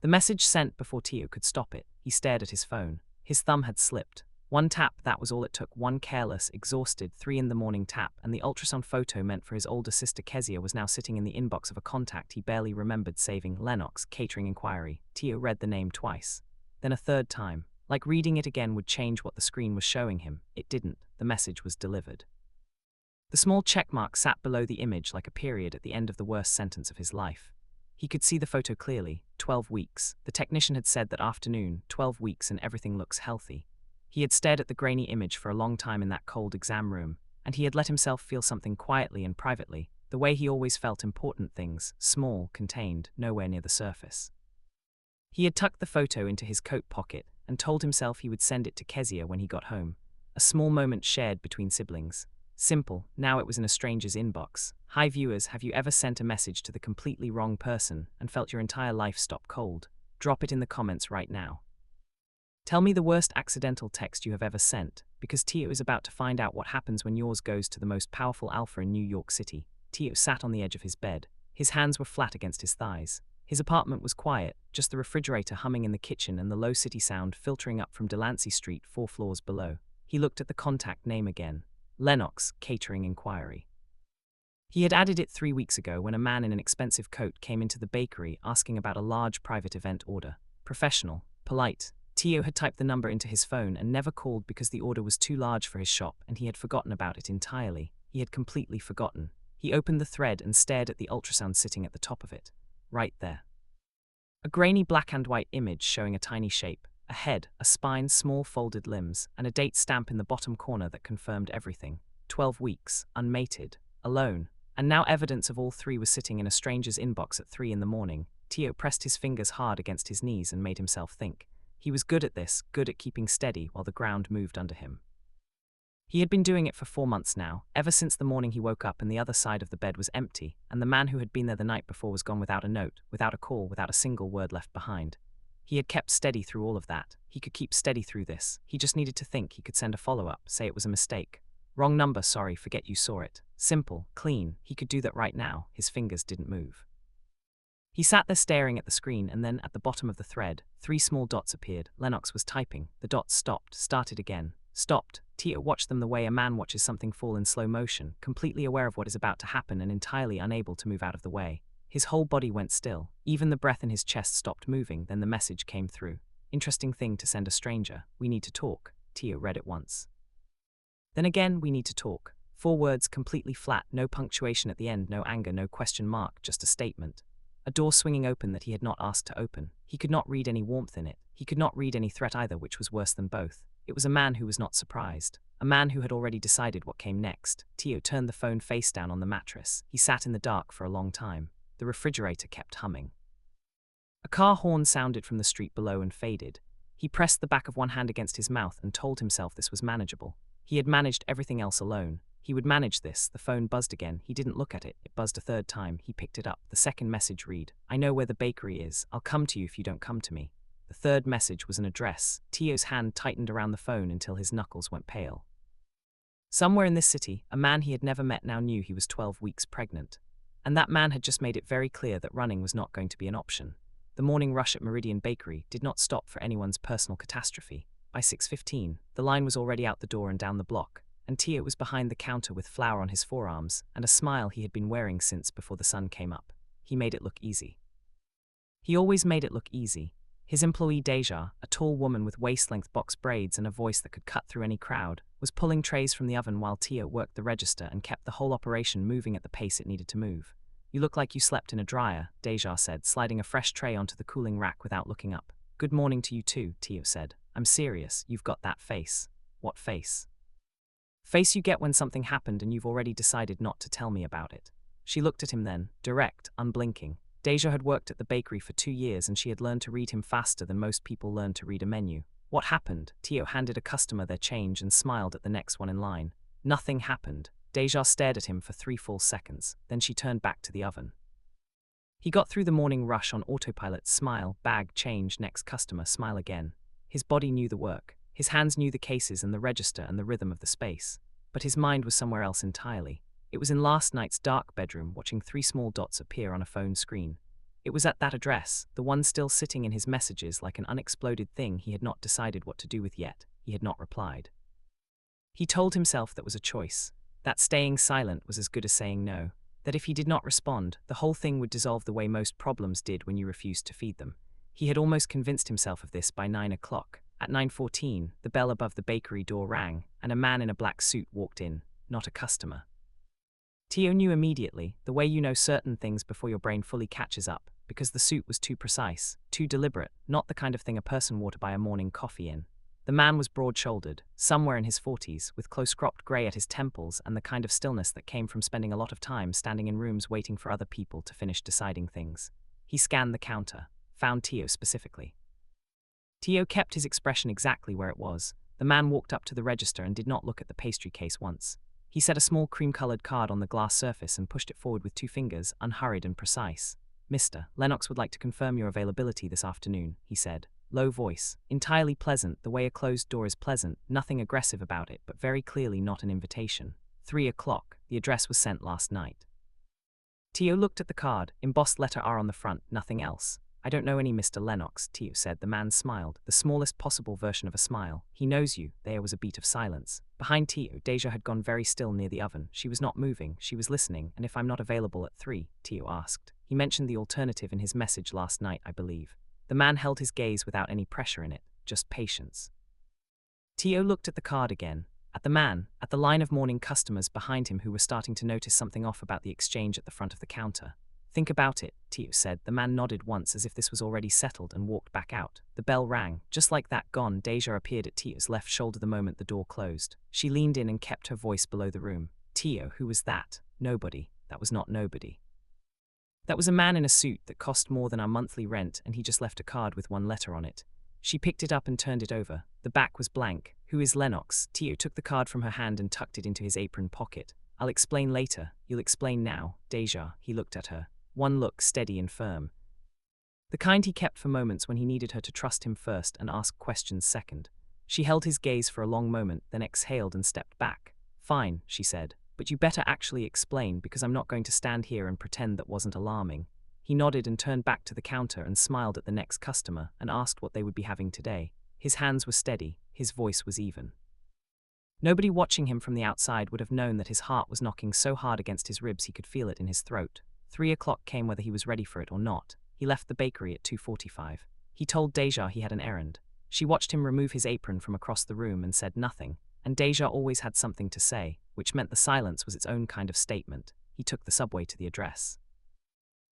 The message sent before Tio could stop it. He stared at his phone. His thumb had slipped. One tap, that was all it took. One careless, exhausted 3 a.m. tap, and the ultrasound photo meant for his older sister Kezia was now sitting in the inbox of a contact he barely remembered saving. Lennox, catering inquiry. Tio read the name twice. Then a third time. Like reading it again would change what the screen was showing him. It didn't. The message was delivered. The small checkmark sat below the image like a period at the end of the worst sentence of his life. He could see the photo clearly. 12 weeks. The technician had said that afternoon, 12 weeks and everything looks healthy. He had stared at the grainy image for a long time in that cold exam room, and he had let himself feel something quietly and privately, the way he always felt important things, small, contained, nowhere near the surface. He had tucked the photo into his coat pocket and told himself he would send it to Kezia when he got home. A small moment shared between siblings. Simple, now it was in a stranger's inbox. Hi viewers, have you ever sent a message to the completely wrong person and felt your entire life stop cold? Drop it in the comments right now. Tell me the worst accidental text you have ever sent, because Tio is about to find out what happens when yours goes to the most powerful alpha in New York City. Tio sat on the edge of his bed. His hands were flat against his thighs. His apartment was quiet, just the refrigerator humming in the kitchen and the low city sound filtering up from Delancey Street 4 floors below. He looked at the contact name again. Lennox, catering inquiry. He had added it 3 weeks ago when a man in an expensive coat came into the bakery asking about a large private event order. Professional, polite. Tio had typed the number into his phone and never called because the order was too large for his shop and he had forgotten about it entirely. He had completely forgotten. He opened the thread and stared at the ultrasound sitting at the top of it. Right there. A grainy black and white image showing a tiny shape. A head, a spine, small folded limbs, and a date stamp in the bottom corner that confirmed everything. 12 weeks, unmated, alone. And now evidence of all three was sitting in a stranger's inbox at 3 a.m. Tio pressed his fingers hard against his knees and made himself think. He was good at this, good at keeping steady while the ground moved under him. He had been doing it for 4 months now, ever since the morning he woke up and the other side of the bed was empty, and the man who had been there the night before was gone without a note, without a call, without a single word left behind. He had kept steady through all of that. He could keep steady through this. He just needed to think. He could send a follow-up, say it was a mistake. Wrong number, sorry, forget you saw it. Simple, clean. He could do that right now. His fingers didn't move. He sat there staring at the screen, and then, at the bottom of the thread, 3 small dots appeared. Lennox was typing. The dots stopped, started again. Stopped. Tio watched them the way a man watches something fall in slow motion, completely aware of what is about to happen and entirely unable to move out of the way. His whole body went still. Even the breath in his chest stopped moving. Then the message came through. Interesting thing to send a stranger. We need to talk. Tio read it once. Then again, we need to talk. 4 words completely flat, no punctuation at the end, no anger, no question mark, just a statement. A door swinging open that he had not asked to open. He could not read any warmth in it. He could not read any threat either, which was worse than both. It was a man who was not surprised. A man who had already decided what came next. Tio turned the phone face down on the mattress. He sat in the dark for a long time. The refrigerator kept humming. A car horn sounded from the street below and faded. He pressed the back of one hand against his mouth and told himself this was manageable. He had managed everything else alone. He would manage this. The phone buzzed again. He didn't look at it. It buzzed a 3rd time. He picked it up. The second message read, I know where the bakery is. I'll come to you if you don't come to me. The 3rd message was an address. Tio's hand tightened around the phone until his knuckles went pale. Somewhere in this city, a man he had never met now knew he was 12 weeks pregnant. And that man had just made it very clear that running was not going to be an option. The morning rush at Meridian Bakery did not stop for anyone's personal catastrophe. By 6:15, the line was already out the door and down the block, and Tio was behind the counter with flour on his forearms and a smile he had been wearing since before the sun came up. He made it look easy. He always made it look easy. His employee Deja, a tall woman with waist-length box braids and a voice that could cut through any crowd, was pulling trays from the oven while Tio worked the register and kept the whole operation moving at the pace it needed to move. You look like you slept in a dryer, Deja said, sliding a fresh tray onto the cooling rack without looking up. Good morning to you too, Tio said. I'm serious, you've got that face. What face? Face you get when something happened and you've already decided not to tell me about it. She looked at him then, direct, unblinking. Deja had worked at the bakery for 2 years and she had learned to read him faster than most people learn to read a menu. What happened? Tio handed a customer their change and smiled at the next one in line. Nothing happened. Deja stared at him for 3 full seconds, then she turned back to the oven. He got through the morning rush on autopilot, smile, bag, change, next customer, smile again. His body knew the work. His hands knew the cases and the register and the rhythm of the space. But his mind was somewhere else entirely. It was in last night's dark bedroom, watching 3 small dots appear on a phone screen. It was at that address, the one still sitting in his messages like an unexploded thing he had not decided what to do with yet. He had not replied. He told himself that was a choice, that staying silent was as good as saying no, that if he did not respond, the whole thing would dissolve the way most problems did when you refused to feed them. He had almost convinced himself of this by 9 o'clock. At 9:14, the bell above the bakery door rang, and a man in a black suit walked in, not a customer. Tio knew immediately, the way you know certain things before your brain fully catches up, because the suit was too precise, too deliberate, not the kind of thing a person wore to buy a morning coffee in. The man was broad-shouldered, somewhere in his 40s, with close-cropped grey at his temples and the kind of stillness that came from spending a lot of time standing in rooms waiting for other people to finish deciding things. He scanned the counter, found Tio specifically. Tio kept his expression exactly where it was. The man walked up to the register and did not look at the pastry case once. He set a small cream-colored card on the glass surface and pushed it forward with 2 fingers, unhurried and precise. "Mr. Lennox would like to confirm your availability this afternoon," he said. Low voice, entirely pleasant, the way a closed door is pleasant, nothing aggressive about it, but very clearly not an invitation. 3 o'clock, the address was sent last night. Tio looked at the card, embossed letter R on the front, nothing else. "I don't know any Mr. Lennox," Tio said. The man smiled, the smallest possible version of a smile. "He knows you." There was a beat of silence. Behind Tio, Deja had gone very still near the oven. She was not moving, she was listening. "And if I'm not available at 3, Tio asked. "He mentioned the alternative in his message last night, I believe." The man held his gaze without any pressure in it, just patience. Tio looked at the card again, at the man, at the line of morning customers behind him who were starting to notice something off about the exchange at the front of the counter. "Think about it," Tio said. The man nodded once as if this was already settled and walked back out. The bell rang. Just like that, gone. Deja appeared at Tio's left shoulder the moment the door closed. She leaned in and kept her voice below the room. "Tio, who was that?" "Nobody. That was not nobody. That was a man in a suit that cost more than our monthly rent, and he just left a card with 1 letter on it." She picked it up and turned it over. The back was blank. "Who is Lennox?" Tio took the card from her hand and tucked it into his apron pocket. "I'll explain later." "You'll explain now, Deja." He looked at her. One look, steady and firm. The kind he kept for moments when he needed her to trust him first and ask questions second. She held his gaze for a long moment, then exhaled and stepped back. "Fine," she said. "But you better actually explain, because I'm not going to stand here and pretend that wasn't alarming." He nodded and turned back to the counter and smiled at the next customer and asked what they would be having today. His hands were steady, his voice was even. Nobody watching him from the outside would have known that his heart was knocking so hard against his ribs he could feel it in his throat. 3 o'clock came whether he was ready for it or not. He left the bakery at 2:45. He told Deja he had an errand. She watched him remove his apron from across the room and said nothing. And Deja always had something to say, which meant the silence was its own kind of statement. He took the subway to the address.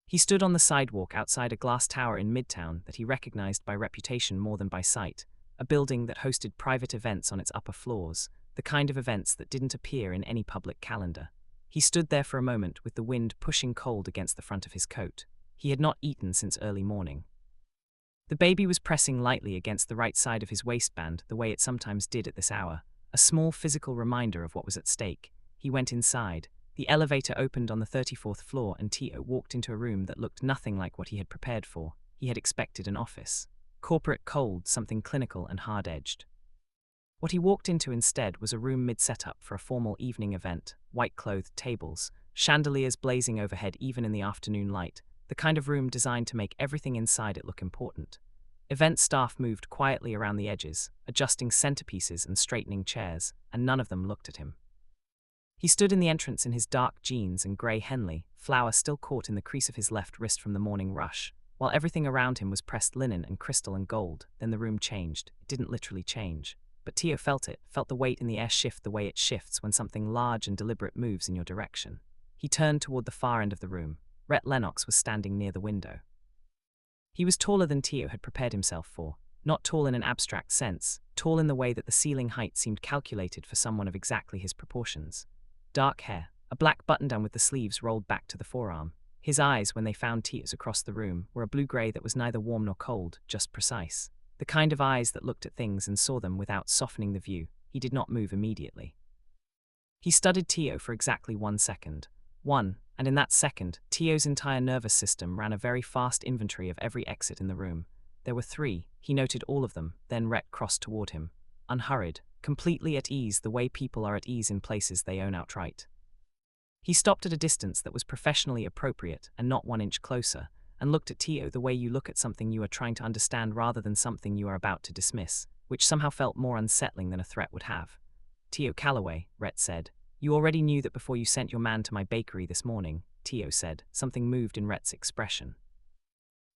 He stood on the sidewalk outside a glass tower in Midtown that he recognized by reputation more than by sight, a building that hosted private events on its upper floors, the kind of events that didn't appear in any public calendar. He stood there for a moment with the wind pushing cold against the front of his coat. He had not eaten since early morning. The baby was pressing lightly against the right side of his waistband the way it sometimes did at this hour, a small physical reminder of what was at stake. He went inside. The elevator opened on the 34th floor and Tio walked into a room that looked nothing like what he had prepared for. He had expected an office. Corporate cold, something clinical and hard-edged. What he walked into instead was a room mid-setup for a formal evening event, white-clothed tables, chandeliers blazing overhead even in the afternoon light, the kind of room designed to make everything inside it look important. Event staff moved quietly around the edges, adjusting centerpieces and straightening chairs, and none of them looked at him. He stood in the entrance in his dark jeans and grey Henley, flour still caught in the crease of his left wrist from the morning rush, while everything around him was pressed linen and crystal and gold. Then the room changed. It didn't literally change, but Tio felt it, felt the weight in the air shift the way it shifts when something large and deliberate moves in your direction. He turned toward the far end of the room. Rhett Lennox was standing near the window. He was taller than Tio had prepared himself for, not tall in an abstract sense, tall in the way that the ceiling height seemed calculated for someone of exactly his proportions. Dark hair, a black button-down with the sleeves rolled back to the forearm. His eyes, when they found Tio's across the room, were a blue-grey that was neither warm nor cold, just precise. The kind of eyes that looked at things and saw them without softening the view. He did not move immediately. He studied Tio for exactly 1 second. And in that second, Tio's entire nervous system ran a very fast inventory of every exit in the room. There were 3, he noted all of them, then Rhett crossed toward him. Unhurried, completely at ease the way people are at ease in places they own outright. He stopped at a distance that was professionally appropriate and not 1 inch closer, and looked at Tio the way you look at something you are trying to understand rather than something you are about to dismiss, which somehow felt more unsettling than a threat would have. Tio Calloway, Rhett said. You already knew that before you sent your man to my bakery this morning, Tio said. Something moved in Rhett's expression.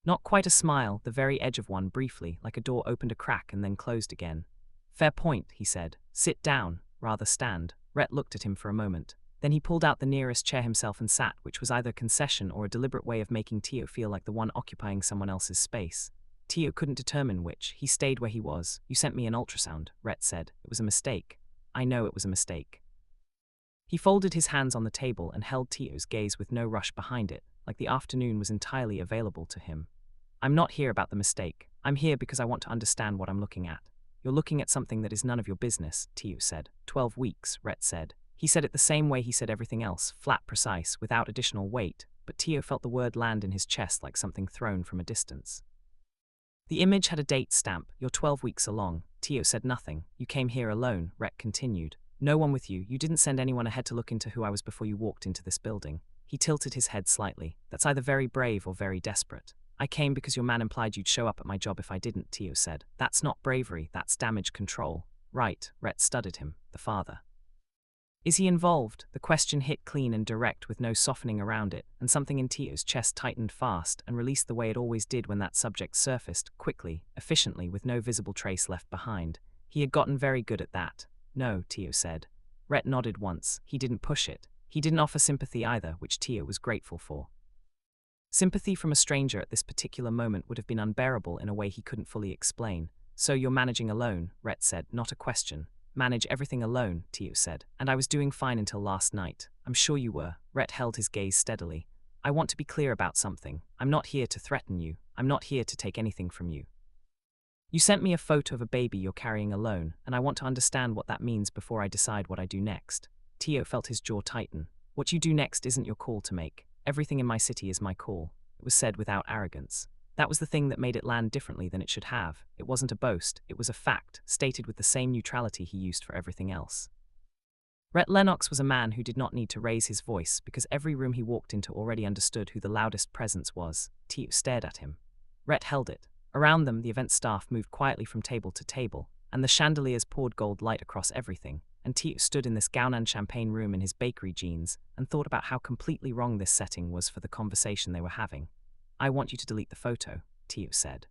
Not quite a smile, the very edge of one briefly, like a door opened a crack and then closed again. Fair point, he said. Sit down, rather stand. Rhett looked at him for a moment. Then he pulled out the nearest chair himself and sat, which was either a concession or a deliberate way of making Tio feel like the one occupying someone else's space. Tio couldn't determine which. He stayed where he was. You sent me an ultrasound, Rhett said. It was a mistake. I know it was a mistake. He folded his hands on the table and held Tio's gaze with no rush behind it, like the afternoon was entirely available to him. I'm not here about the mistake. I'm here because I want to understand what I'm looking at. You're looking at something that is none of your business, Tio said. 12 weeks, Rhett said. He said it the same way he said everything else, flat, precise, without additional weight, but Tio felt the word land in his chest like something thrown from a distance. The image had a date stamp. You're 12 weeks along. Tio said nothing. You came here alone, Rhett continued. No one with you. You didn't send anyone ahead to look into who I was before you walked into this building. He tilted his head slightly. That's either very brave or very desperate. I came because your man implied you'd show up at my job if I didn't, Tio said. That's not bravery, that's damage control. Right, Rhett studied him, the father. Is he involved? The question hit clean and direct with no softening around it, and something in Tio's chest tightened fast and released the way it always did when that subject surfaced, quickly, efficiently, with no visible trace left behind. He had gotten very good at that. No, Tio said. Rhett nodded once. He didn't push it. He didn't offer sympathy either, which Tio was grateful for. Sympathy from a stranger at this particular moment would have been unbearable in a way he couldn't fully explain. So you're managing alone, Rhett said, not a question. Manage everything alone, Tio said. And I was doing fine until last night. I'm sure you were. Rhett held his gaze steadily. I want to be clear about something. I'm not here to threaten you. I'm not here to take anything from you. You sent me a photo of a baby you're carrying alone, and I want to understand what that means before I decide what I do next. Tio felt his jaw tighten. What you do next isn't your call to make. Everything in my city is my call. It was said without arrogance. That was the thing that made it land differently than it should have. It wasn't a boast, it was a fact, stated with the same neutrality he used for everything else. Rhett Lennox was a man who did not need to raise his voice because every room he walked into already understood who the loudest presence was. Tio stared at him. Rhett held it. Around them, the event staff moved quietly from table to table, and the chandeliers poured gold light across everything, and Tio stood in this Gaunan champagne room in his bakery jeans and thought about how completely wrong this setting was for the conversation they were having. I want you to delete the photo, Tio said.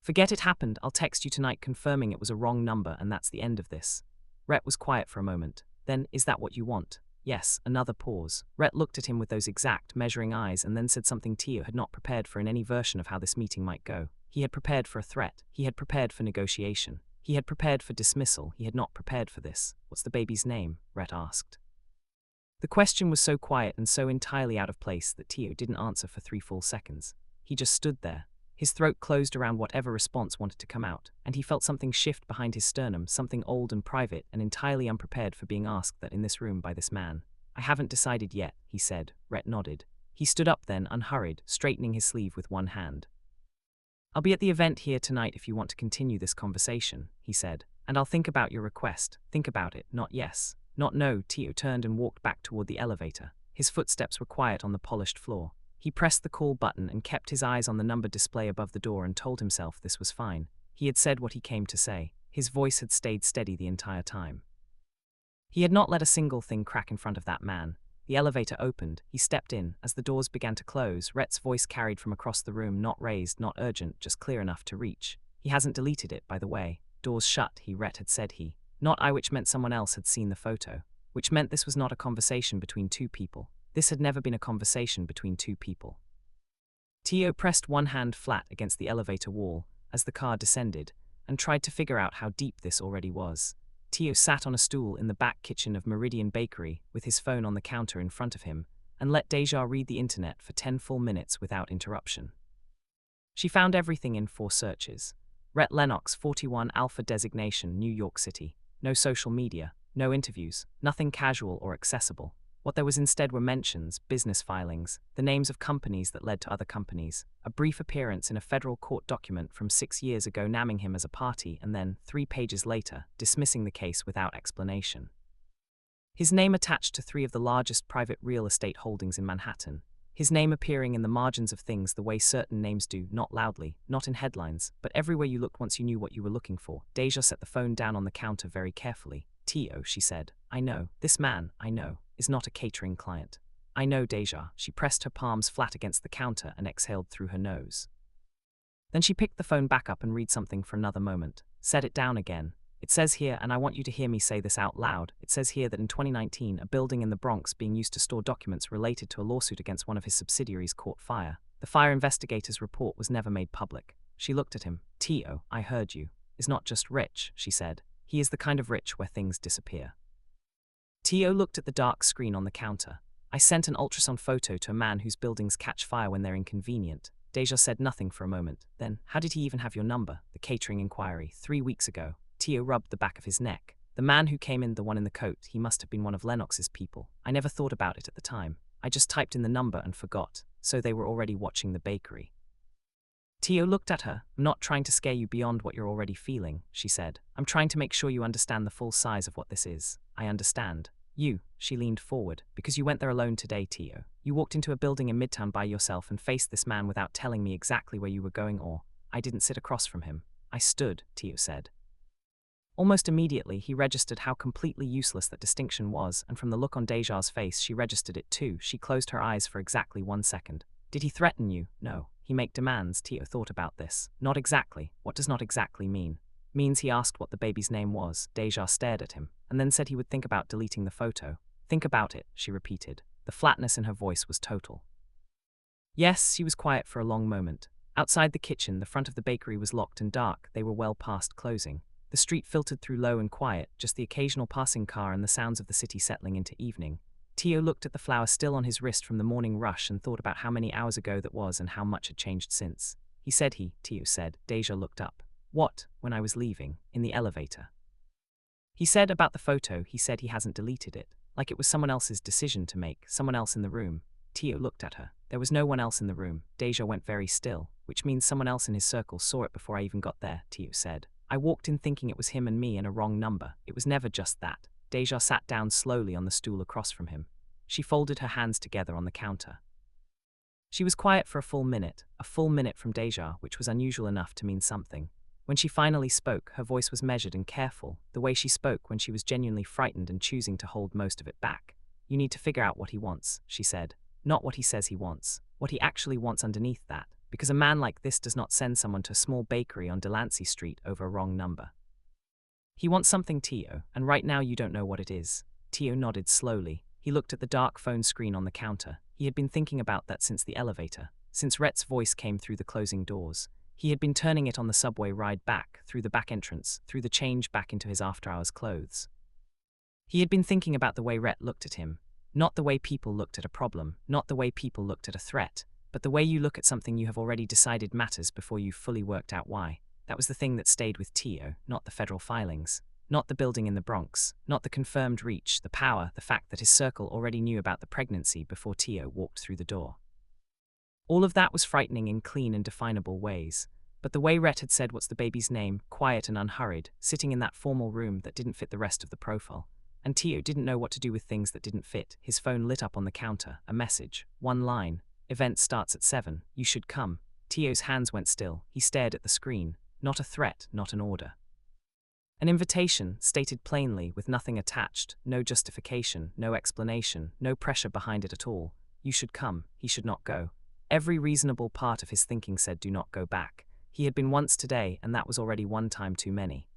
Forget it happened. I'll text you tonight confirming it was a wrong number and that's the end of this. Rhett was quiet for a moment. Then, is that what you want? Yes, another pause. Rhett looked at him with those exact, measuring eyes and then said something Tio had not prepared for in any version of how this meeting might go. He had prepared for a threat. He had prepared for negotiation. He had prepared for dismissal. He had not prepared for this. What's the baby's name? Rhett asked. The question was so quiet and so entirely out of place that Tio didn't answer for 3 full seconds. He just stood there. His throat closed around whatever response wanted to come out, and he felt something shift behind his sternum, something old and private and entirely unprepared for being asked that in this room by this man. I haven't decided yet, he said. Rhett nodded. He stood up then, unhurried, straightening his sleeve with one hand. I'll be at the event here tonight if you want to continue this conversation, he said, and I'll think about your request. Think about it, not yes, not no. Tio turned and walked back toward the elevator. His footsteps were quiet on the polished floor. He pressed the call button and kept his eyes on the number display above the door and told himself this was fine. He had said what he came to say. His voice had stayed steady the entire time. He had not let a single thing crack in front of that man. The elevator opened. He stepped in. As the doors began to close, Rhett's voice carried from across the room, not raised, not urgent, just clear enough to reach. He hasn't deleted it, by the way. Doors shut, Rhett had said he. Not I, which meant someone else had seen the photo. Which meant this was not a conversation between two people. This had never been a conversation between two people. Tio pressed one hand flat against the elevator wall as the car descended and tried to figure out how deep this already was. Tio sat on a stool in the back kitchen of Meridian Bakery with his phone on the counter in front of him and let Deja read the internet for 10 full minutes without interruption. She found everything in 4 searches. Rhett Lennox, 41, Alpha designation, New York City. No social media, no interviews, nothing casual or accessible. What there was instead were mentions, business filings, the names of companies that led to other companies, a brief appearance in a federal court document from 6 years ago naming him as a party, and then, 3 pages later, dismissing the case without explanation. His name attached to 3 of the largest private real estate holdings in Manhattan. his name appearing in the margins of things the way certain names do, not loudly, not in headlines, but everywhere you looked once you knew what you were looking for. Deja set the phone down on the counter very carefully. Tio, she said, I know, this man, I know, is not a catering client. I know, Deja. She pressed her palms flat against the counter and exhaled through her nose. Then she picked the phone back up and read something for another moment. Set it down again. It says here, and I want you to hear me say this out loud, it says here that in 2019, a building in the Bronx being used to store documents related to a lawsuit against one of his subsidiaries caught fire. The fire investigator's report was never made public. She looked at him. Tio, I heard you. Is not just rich, she said. He is the kind of rich where things disappear. Tio looked at the dark screen on the counter. I sent an ultrasound photo to a man whose buildings catch fire when they're inconvenient. Deja said nothing for a moment. Then, how did he even have your number? The catering inquiry, 3 weeks ago. Tio rubbed the back of his neck. The man who came in, the one in the coat, he must have been one of Lennox's people. I never thought about it at the time. I just typed in the number and forgot. So they were already watching the bakery. Tio looked at her. I'm not trying to scare you beyond what you're already feeling, she said. I'm trying to make sure you understand the full size of what this is. I understand. You, she leaned forward, because you went there alone today, Tio. You walked into a building in Midtown by yourself and faced this man without telling me exactly where you were going, or I didn't sit across from him. I stood, Tio said. Almost immediately, he registered how completely useless that distinction was, and from the look on Deja's face, she registered it too. She closed her eyes for exactly 1 second. Did he threaten you? No. He make demands. Tio thought about this. Not exactly. What does not exactly mean? Means he asked what the baby's name was. Deja stared at him, and then said he would think about deleting the photo. Think about it, she repeated. The flatness in her voice was total. Yes, she was quiet for a long moment. Outside the kitchen, the front of the bakery was locked and dark. They were well past closing. The street filtered through low and quiet, just the occasional passing car and the sounds of the city settling into evening. Tio looked at the flower still on his wrist from the morning rush and thought about how many hours ago that was and how much had changed since. Tio said. Deja looked up. What? When I was leaving, in the elevator. He said about the photo, he said he hasn't deleted it. Like it was someone else's decision to make, someone else in the room. Tio looked at her. There was no one else in the room. Deja went very still, which means someone else in his circle saw it before I even got there, Tio said. I walked in thinking it was him and me and a wrong number. It was never just that. Deja sat down slowly on the stool across from him. She folded her hands together on the counter. She was quiet for a full minute from Deja, which was unusual enough to mean something. When she finally spoke, her voice was measured and careful, the way she spoke when she was genuinely frightened and choosing to hold most of it back. You need to figure out what he wants, she said. Not what he says he wants, what he actually wants underneath that, because a man like this does not send someone to a small bakery on Delancey Street over a wrong number. He wants something, Tio, and right now you don't know what it is. Tio nodded slowly. He looked at the dark phone screen on the counter. He had been thinking about that since the elevator, since Rhett's voice came through the closing doors. He had been turning it on the subway ride back, through the back entrance, through the change back into his after-hours clothes. He had been thinking about the way Rhett looked at him. Not the way people looked at a problem, not the way people looked at a threat, but the way you look at something you have already decided matters before you've fully worked out why. That was the thing that stayed with Tio, not the federal filings, not the building in the Bronx, not the confirmed reach, the power, the fact that his circle already knew about the pregnancy before Tio walked through the door. All of that was frightening in clean and definable ways. But the way Rhett had said what's the baby's name, quiet and unhurried, sitting in that formal room that didn't fit the rest of the profile. And Tio didn't know what to do with things that didn't fit. His phone lit up on the counter, a message, one line. Event starts at 7, you should come. Tio's hands went still. He stared at the screen. Not a threat, not an order. An invitation, stated plainly, with nothing attached, no justification, no explanation, no pressure behind it at all. You should come, he should not go. Every reasonable part of his thinking said do not go back. He had been once today, and that was already one time too many.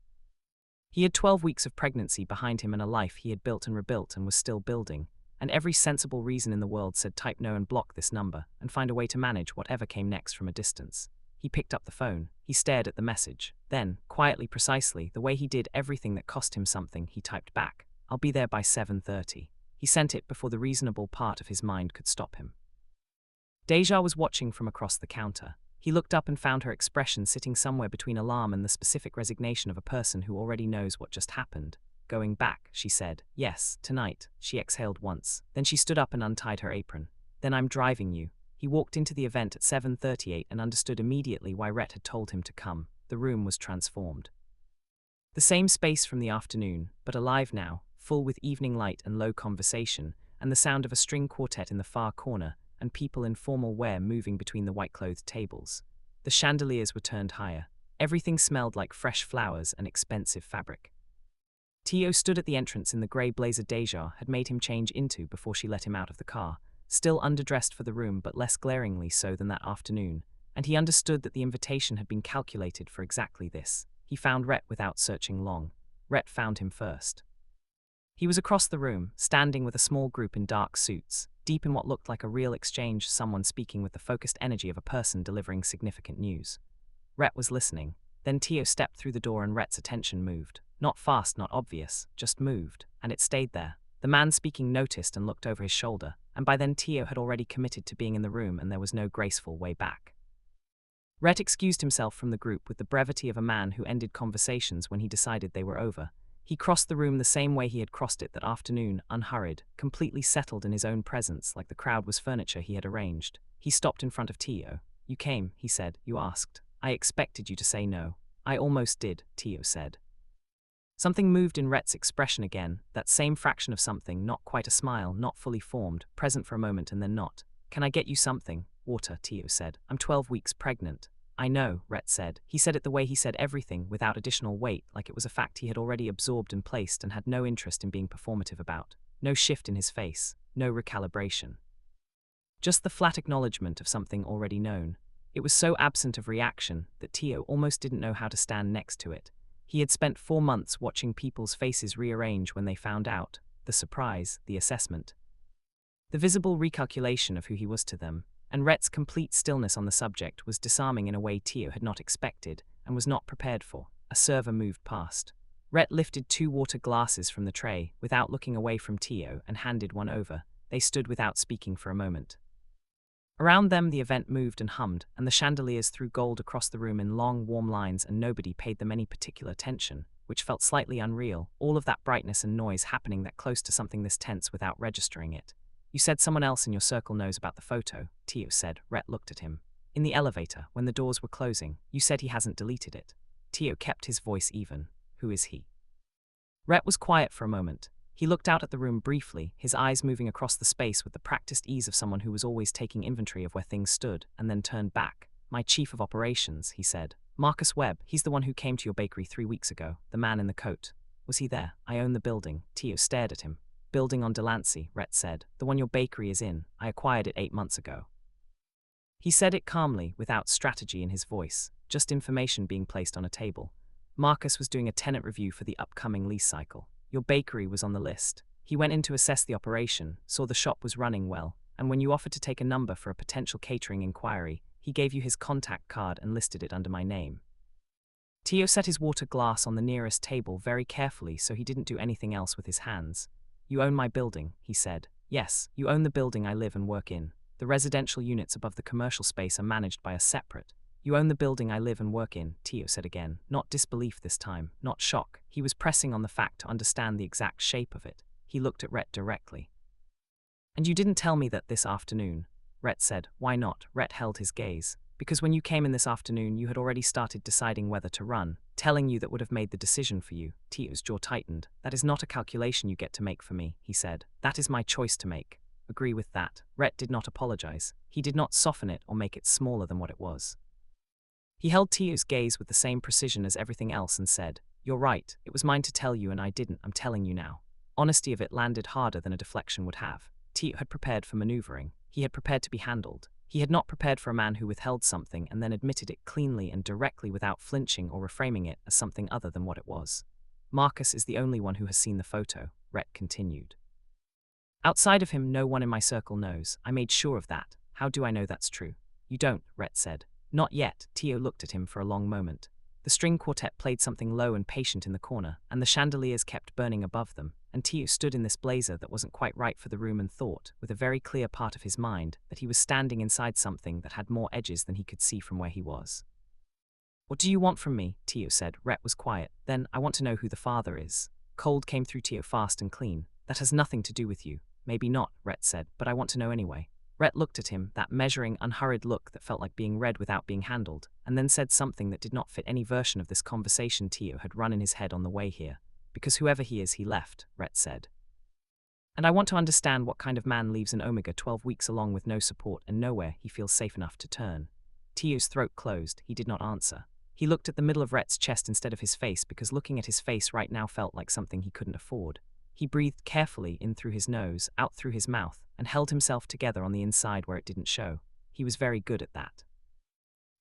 He had 12 weeks of pregnancy behind him and a life he had built and rebuilt and was still building, and every sensible reason in the world said type no and block this number, and find a way to manage whatever came next from a distance. He picked up the phone. He stared at the message. Then, quietly, precisely, the way he did everything that cost him something, he typed back, I'll be there by 7:30. He sent it before the reasonable part of his mind could stop him. Deja was watching from across the counter. He looked up and found her expression sitting somewhere between alarm and the specific resignation of a person who already knows what just happened. Going back, she said. Yes, tonight. She exhaled once. Then she stood up and untied her apron. Then I'm driving you. He walked into the event at 7:38 and understood immediately why Rhett had told him to come. The room was transformed. The same space from the afternoon, but alive now, full with evening light and low conversation, and the sound of a string quartet in the far corner, and people in formal wear moving between the white-clothed tables. The chandeliers were turned higher. Everything smelled like fresh flowers and expensive fabric. Tio stood at the entrance in the grey blazer Deja had made him change into before she let him out of the car, still underdressed for the room but less glaringly so than that afternoon, and he understood that the invitation had been calculated for exactly this. He found Rhett without searching long. Rhett found him first. He was across the room, standing with a small group in dark suits, deep in what looked like a real exchange, someone speaking with the focused energy of a person delivering significant news. Rhett was listening. Then Tio stepped through the door and Rhett's attention moved. Not fast, not obvious, just moved, and it stayed there. The man speaking noticed and looked over his shoulder, and by then Tio had already committed to being in the room and there was no graceful way back. Rhett excused himself from the group with the brevity of a man who ended conversations when he decided they were over. He crossed the room the same way he had crossed it that afternoon, unhurried, completely settled in his own presence like the crowd was furniture he had arranged. He stopped in front of Tio. "You came," he said. "You asked. I expected you to say no." "I almost did," Tio said. Something moved in Rhett's expression again, that same fraction of something, not quite a smile, not fully formed, present for a moment and then not. "Can I get you something?" "Water," Tio said. "I'm 12 weeks pregnant." "I know," Rhett said. He said it the way he said everything, without additional weight, like it was a fact he had already absorbed and placed and had no interest in being performative about. No shift in his face, no recalibration. Just the flat acknowledgement of something already known. It was so absent of reaction that Tio almost didn't know how to stand next to it. He had spent 4 months watching people's faces rearrange when they found out, the surprise, the assessment. The visible recalculation of who he was to them, and Rhett's complete stillness on the subject was disarming in a way Tio had not expected and was not prepared for. A server moved past. Rhett lifted 2 water glasses from the tray without looking away from Tio and handed one over. They stood without speaking for a moment. Around them the event moved and hummed, and the chandeliers threw gold across the room in long, warm lines, and nobody paid them any particular attention, which felt slightly unreal, all of that brightness and noise happening that close to something this tense without registering it. "You said someone else in your circle knows about the photo," Tio said. Rhett looked at him. "In the elevator, when the doors were closing, you said he hasn't deleted it." Tio kept his voice even. "Who is he?" Rhett was quiet for a moment. He looked out at the room briefly, his eyes moving across the space with the practiced ease of someone who was always taking inventory of where things stood, and then turned back. "My chief of operations," he said. "Marcus Webb, he's the one who came to your bakery 3 weeks ago, the man in the coat." "Was he there?" "I own the building." Tio stared at him. "Building on Delancey," Rhett said. "The one your bakery is in. I acquired it 8 months ago." He said it calmly, without strategy in his voice, just information being placed on a table. Marcus was doing a tenant review for the upcoming lease cycle. Your bakery was on the list. He went in to assess the operation, saw the shop was running well, and when you offered to take a number for a potential catering inquiry, he gave you his contact card and listed it under my name. Tio set his water glass on the nearest table very carefully so he didn't do anything else with his hands. "You own my building," he said. "Yes, you own the building I live and work in. The residential units above the commercial space are managed by us separate. You own the building I live and work in," Tio said again, not disbelief this time, not shock. He was pressing on the fact to understand the exact shape of it. He looked at Rhett directly. "And you didn't tell me that this afternoon," Rhett said. "Why not?" Rhett held his gaze. "Because when you came in this afternoon, you had already started deciding whether to run. Telling you that would have made the decision for you." Tio's jaw tightened. "That is not a calculation you get to make for me," he said. "That is my choice to make." "Agree with that." Rhett did not apologize. He did not soften it or make it smaller than what it was. He held Tio's gaze with the same precision as everything else and said, "You're right, it was mine to tell you and I didn't, I'm telling you now." Honesty of it landed harder than a deflection would have. Tio had prepared for maneuvering. He had prepared to be handled. He had not prepared for a man who withheld something and then admitted it cleanly and directly without flinching or reframing it as something other than what it was. "Marcus is the only one who has seen the photo," Rhett continued. "Outside of him, no one in my circle knows. I made sure of that. How do I know that's true?" "You don't," Rhett said. "Not yet." Tio looked at him for a long moment. The string quartet played something low and patient in the corner, and the chandeliers kept burning above them, and Tio stood in this blazer that wasn't quite right for the room and thought, with a very clear part of his mind, that he was standing inside something that had more edges than he could see from where he was. "What do you want from me?" Tio said. Rhett was quiet. "Then, I want to know who the father is." Cold came through Tio fast and clean. "That has nothing to do with you." "Maybe not," Rhett said, "but I want to know anyway." Rhett looked at him, that measuring, unhurried look that felt like being read without being handled, and then said something that did not fit any version of this conversation Tio had run in his head on the way here. "Because whoever he is, he left," Rhett said. And I want to understand what kind of man leaves an Omega 12 weeks along with no support and nowhere he feels safe enough to turn. Tio's throat closed. He did not answer. He looked at the middle of Rhett's chest instead of his face because looking at his face right now felt like something he couldn't afford. He breathed carefully in through his nose, out through his mouth, and held himself together on the inside where it didn't show. He was very good at that.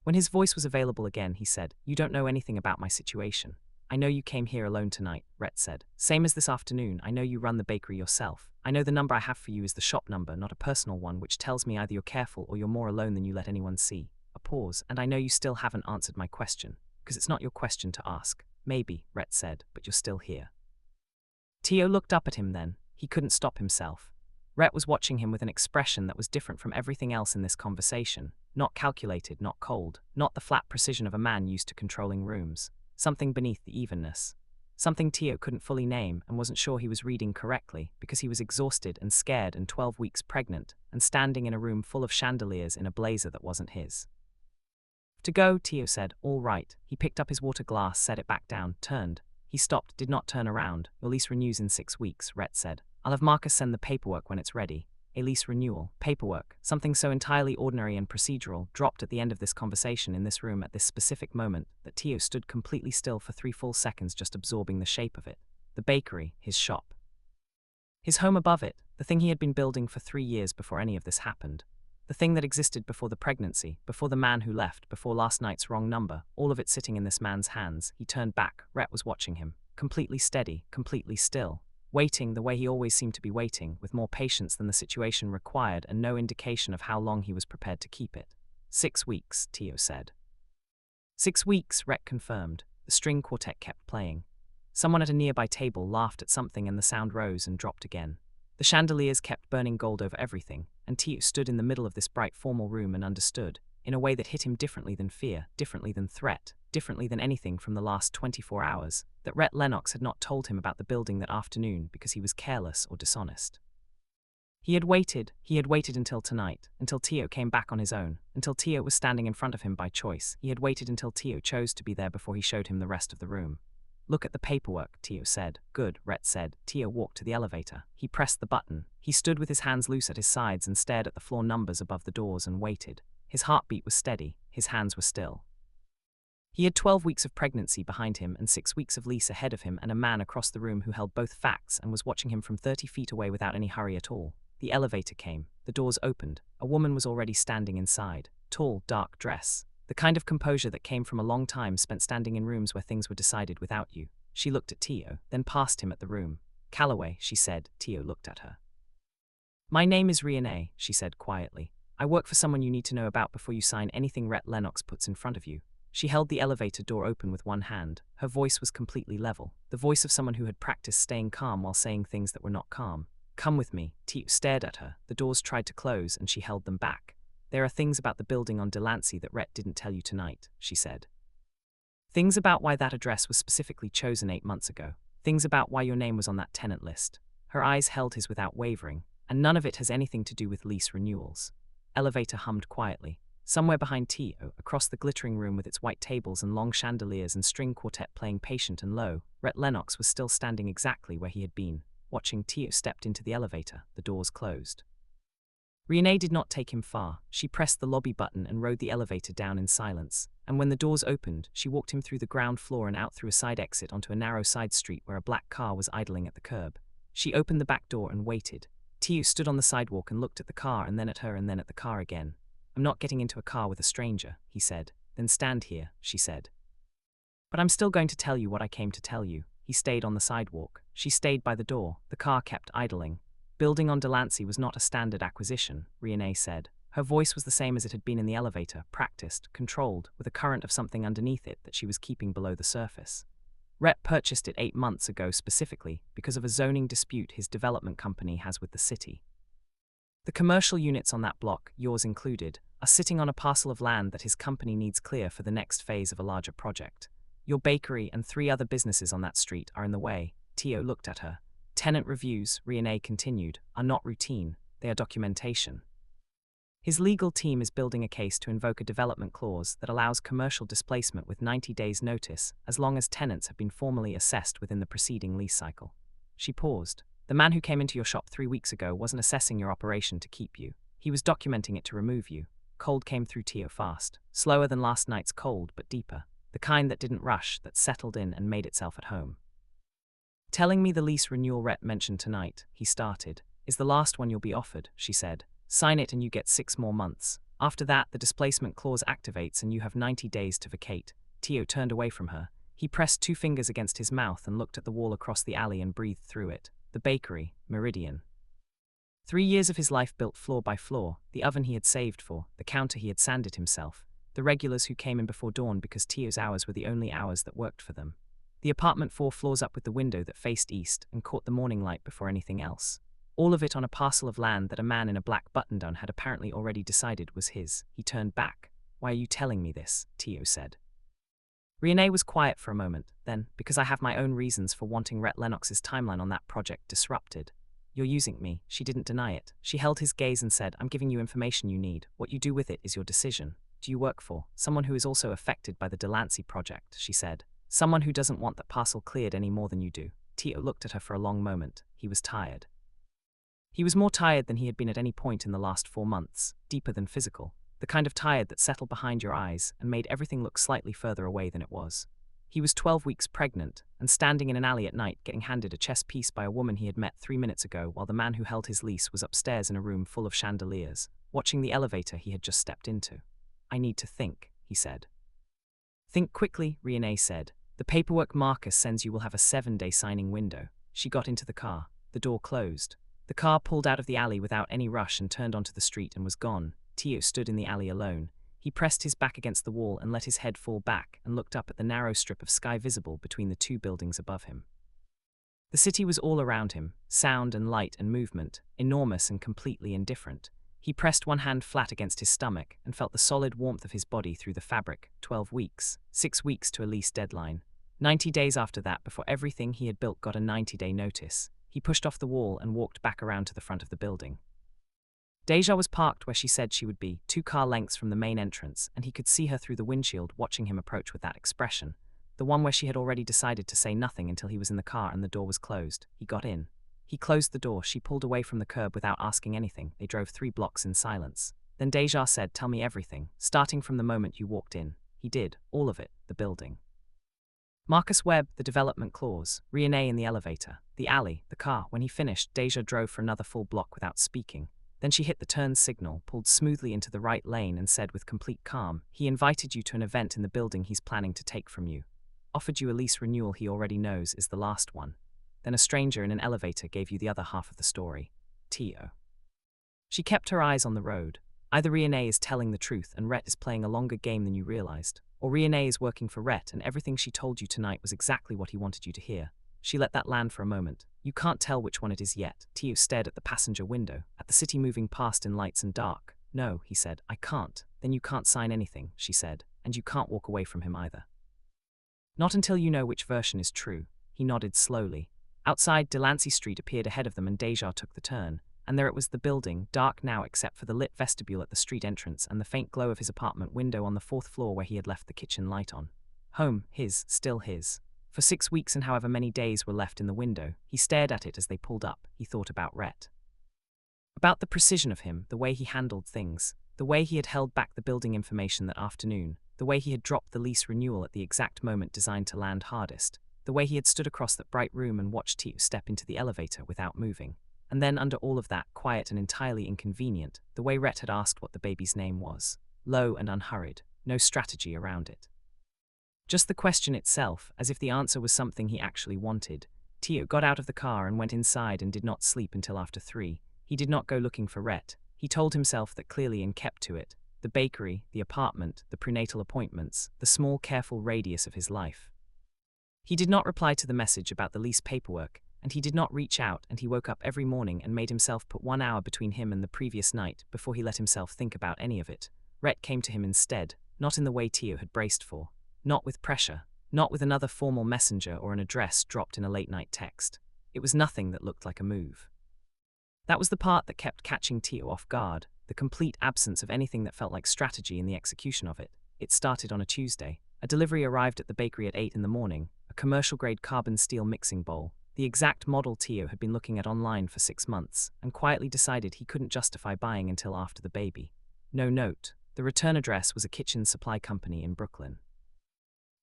When his voice was available again, he said, "You don't know anything about my situation. I know you came here alone tonight," Rhett said. "Same as this afternoon. I know you run the bakery yourself. I know the number I have for you is the shop number, not a personal one, which tells me either you're careful or you're more alone than you let anyone see." A pause, "And I know you still haven't answered my question, because it's not your question to ask." "Maybe," Rhett said, "but you're still here." Tio looked up at him then. He couldn't stop himself. Rhett was watching him with an expression that was different from everything else in this conversation. Not calculated, not cold, not the flat precision of a man used to controlling rooms. Something beneath the evenness. Something Tio couldn't fully name and wasn't sure he was reading correctly because he was exhausted and scared and 12 weeks pregnant and standing in a room full of chandeliers in a blazer that wasn't his. "To go," Tio said. "All right." He picked up his water glass, set it back down, turned. He stopped, did not turn around. "Your lease renews in 6 weeks, Rhett said. "I'll have Marcus send the paperwork when it's ready." A lease renewal, paperwork, something so entirely ordinary and procedural, dropped at the end of this conversation in this room at this specific moment that Tio stood completely still for 3 full seconds just absorbing the shape of it. The bakery, his shop. His home above it, the thing he had been building for 3 years before any of this happened. The thing that existed before the pregnancy, before the man who left, before last night's wrong number, all of it sitting in this man's hands. He turned back. Rhett was watching him, completely steady, completely still. Waiting the way he always seemed to be waiting, with more patience than the situation required and no indication of how long he was prepared to keep it. 6 weeks, Tio said. 6 weeks, Rhett confirmed. The string quartet kept playing. Someone at a nearby table laughed at something and the sound rose and dropped again. The chandeliers kept burning gold over everything, and Tio stood in the middle of this bright formal room and understood, in a way that hit him differently than fear, differently than threat, differently than anything from the last 24 hours, that Rhett Lennox had not told him about the building that afternoon because he was careless or dishonest. He had waited until tonight, until Tio came back on his own, until Tio was standing in front of him by choice. He had waited until Tio chose to be there before he showed him the rest of the room. "Look at the paperwork," Tio said. "Good," Rhett said. Tio walked to the elevator. He pressed the button. He stood with his hands loose at his sides and stared at the floor numbers above the doors and waited. His heartbeat was steady. His hands were still. He had 12 weeks of pregnancy behind him and 6 weeks of lease ahead of him and a man across the room who held both facts and was watching him from 30 feet away without any hurry at all. The elevator came. The doors opened. A woman was already standing inside. Tall, dark dress. The kind of composure that came from a long time spent standing in rooms where things were decided without you. She looked at Tio, then passed him at the room. "Calloway," she said. Tio looked at her. "My name is Renee," she said quietly. "I work for someone you need to know about before you sign anything Rhett Lennox puts in front of you." She held the elevator door open with one hand. Her voice was completely level, the voice of someone who had practiced staying calm while saying things that were not calm. "Come with me." Tio stared at her. The doors tried to close and she held them back. "There are things about the building on Delancey that Rhett didn't tell you tonight," she said. "Things about why that address was specifically chosen 8 months ago. Things about why your name was on that tenant list." Her eyes held his without wavering. "And none of it has anything to do with lease renewals." Elevator hummed quietly. Somewhere behind Tio, across the glittering room with its white tables and long chandeliers and string quartet playing patient and low, Rhett Lennox was still standing exactly where he had been, watching. Tio stepped into the elevator. The doors closed. Renee did not take him far. She pressed the lobby button and rode the elevator down in silence. And when the doors opened, she walked him through the ground floor and out through a side exit onto a narrow side street where a black car was idling at the curb. She opened the back door and waited. Tio stood on the sidewalk and looked at the car and then at her and then at the car again. "I'm not getting into a car with a stranger," he said. "Then stand here," she said. "But I'm still going to tell you what I came to tell you." He stayed on the sidewalk. She stayed by the door. The car kept idling. "Building on Delancey was not a standard acquisition," Renee said. Her voice was the same as it had been in the elevator, practiced, controlled, with a current of something underneath it that she was keeping below the surface. "Rhett purchased it 8 months ago specifically because of a zoning dispute his development company has with the city. The commercial units on that block, yours included, are sitting on a parcel of land that his company needs clear for the next phase of a larger project. Your bakery and 3 other businesses on that street are in the way." Tio looked at her. "Tenant reviews," Renee continued, "are not routine. They are documentation. His legal team is building a case to invoke a development clause that allows commercial displacement with 90 days' notice as long as tenants have been formally assessed within the preceding lease cycle." She paused. The man who came into your shop 3 weeks ago wasn't assessing your operation to keep you. He was documenting it to remove you. Cold came through Tio fast. Slower than last night's cold, but deeper. The kind that didn't rush, that settled in and made itself at home. Telling me the lease renewal Rhett mentioned tonight, he started, is the last one you'll be offered, she said. Sign it and you get 6 more months. After that, the displacement clause activates and you have 90 days to vacate. Tio turned away from her. He pressed 2 fingers against his mouth and looked at the wall across the alley and breathed through it. The bakery, Meridian. 3 years of his life built floor by floor, the oven he had saved for, the counter he had sanded himself, the regulars who came in before dawn because Tio's hours were the only hours that worked for them. The apartment 4 floors up with the window that faced east and caught the morning light before anything else. All of it on a parcel of land that a man in a black button-down had apparently already decided was his. He turned back. Why are you telling me this? Tio said. Renee was quiet for a moment, then, because I have my own reasons for wanting Rhett Lennox's timeline on that project disrupted. You're using me. She didn't deny it. She held his gaze and said, I'm giving you information you need. What you do with it is your decision. Do you work for someone who is also affected by the Delancey project? She said. Someone who doesn't want that parcel cleared any more than you do. Tio looked at her for a long moment. He was tired. He was more tired than he had been at any point in the last 4 months, deeper than physical, the kind of tired that settled behind your eyes and made everything look slightly further away than it was. He was 12 weeks pregnant and standing in an alley at night getting handed a chess piece by a woman he had met 3 minutes ago while the man who held his lease was upstairs in a room full of chandeliers, watching the elevator he had just stepped into. I need to think, he said. Think quickly, Renee said. The paperwork Marcus sends you will have a 7-day signing window. She got into the car. The door closed. The car pulled out of the alley without any rush and turned onto the street and was gone. Tio stood in the alley alone. He pressed his back against the wall and let his head fall back and looked up at the narrow strip of sky visible between the 2 buildings above him. The city was all around him, sound and light and movement, enormous and completely indifferent. He pressed one hand flat against his stomach and felt the solid warmth of his body through the fabric. 12 weeks, 6 weeks to a lease deadline. 90 days after that before everything he had built got a 90-day notice. He pushed off the wall and walked back around to the front of the building. Deja was parked where she said she would be, 2 car lengths from the main entrance, and he could see her through the windshield watching him approach with that expression, the one where she had already decided to say nothing until he was in the car and the door was closed. He got in. He closed the door. She pulled away from the curb without asking anything. They drove 3 blocks in silence. Then Deja said, tell me everything, starting from the moment you walked in. He did, all of it, the building. Marcus Webb, the development clause, Renee in the elevator, the alley, the car. When he finished, Deja drove for another full block without speaking. Then she hit the turn signal, pulled smoothly into the right lane and said with complete calm, he invited you to an event in the building he's planning to take from you. Offered you a lease renewal he already knows is the last one. Then a stranger in an elevator gave you the other half of the story. Tio. She kept her eyes on the road. Either Renee is telling the truth and Rhett is playing a longer game than you realized, or Renee is working for Rhett and everything she told you tonight was exactly what he wanted you to hear. She let that land for a moment. You can't tell which one it is yet. Tio stared at the passenger window, at the city moving past in lights and dark. No, he said, I can't. Then you can't sign anything, she said, and you can't walk away from him either. Not until you know which version is true. He nodded slowly. Outside, Delancey Street appeared ahead of them and Deja took the turn. And there it was, the building, dark now except for the lit vestibule at the street entrance and the faint glow of his apartment window on the 4th floor where he had left the kitchen light on. Home, his, still his. For 6 weeks and however many days were left in the window, he stared at it as they pulled up. He thought about Rhett. About the precision of him, the way he handled things, the way he had held back the building information that afternoon, the way he had dropped the lease renewal at the exact moment designed to land hardest, the way he had stood across that bright room and watched Tio step into the elevator without moving. And then under all of that, quiet and entirely inconvenient, the way Rhett had asked what the baby's name was. Low and unhurried, no strategy around it. Just the question itself, as if the answer was something he actually wanted. Tio got out of the car and went inside and did not sleep until after 3. He did not go looking for Rhett. He told himself that clearly and kept to it. The bakery, the apartment, the prenatal appointments, the small careful radius of his life. He did not reply to the message about the lease paperwork, and he did not reach out, and he woke up every morning and made himself put 1 hour between him and the previous night before he let himself think about any of it. Rhett came to him instead, not in the way Tio had braced for, not with pressure, not with another formal messenger or an address dropped in a late-night text. It was nothing that looked like a move. That was the part that kept catching Tio off guard, the complete absence of anything that felt like strategy in the execution of it. It started on a Tuesday. A delivery arrived at the bakery at 8 in the morning, a commercial-grade carbon steel mixing bowl. the exact model Tio had been looking at online for 6 months, and quietly decided he couldn't justify buying until after the baby. No note. The return address was a kitchen supply company in Brooklyn.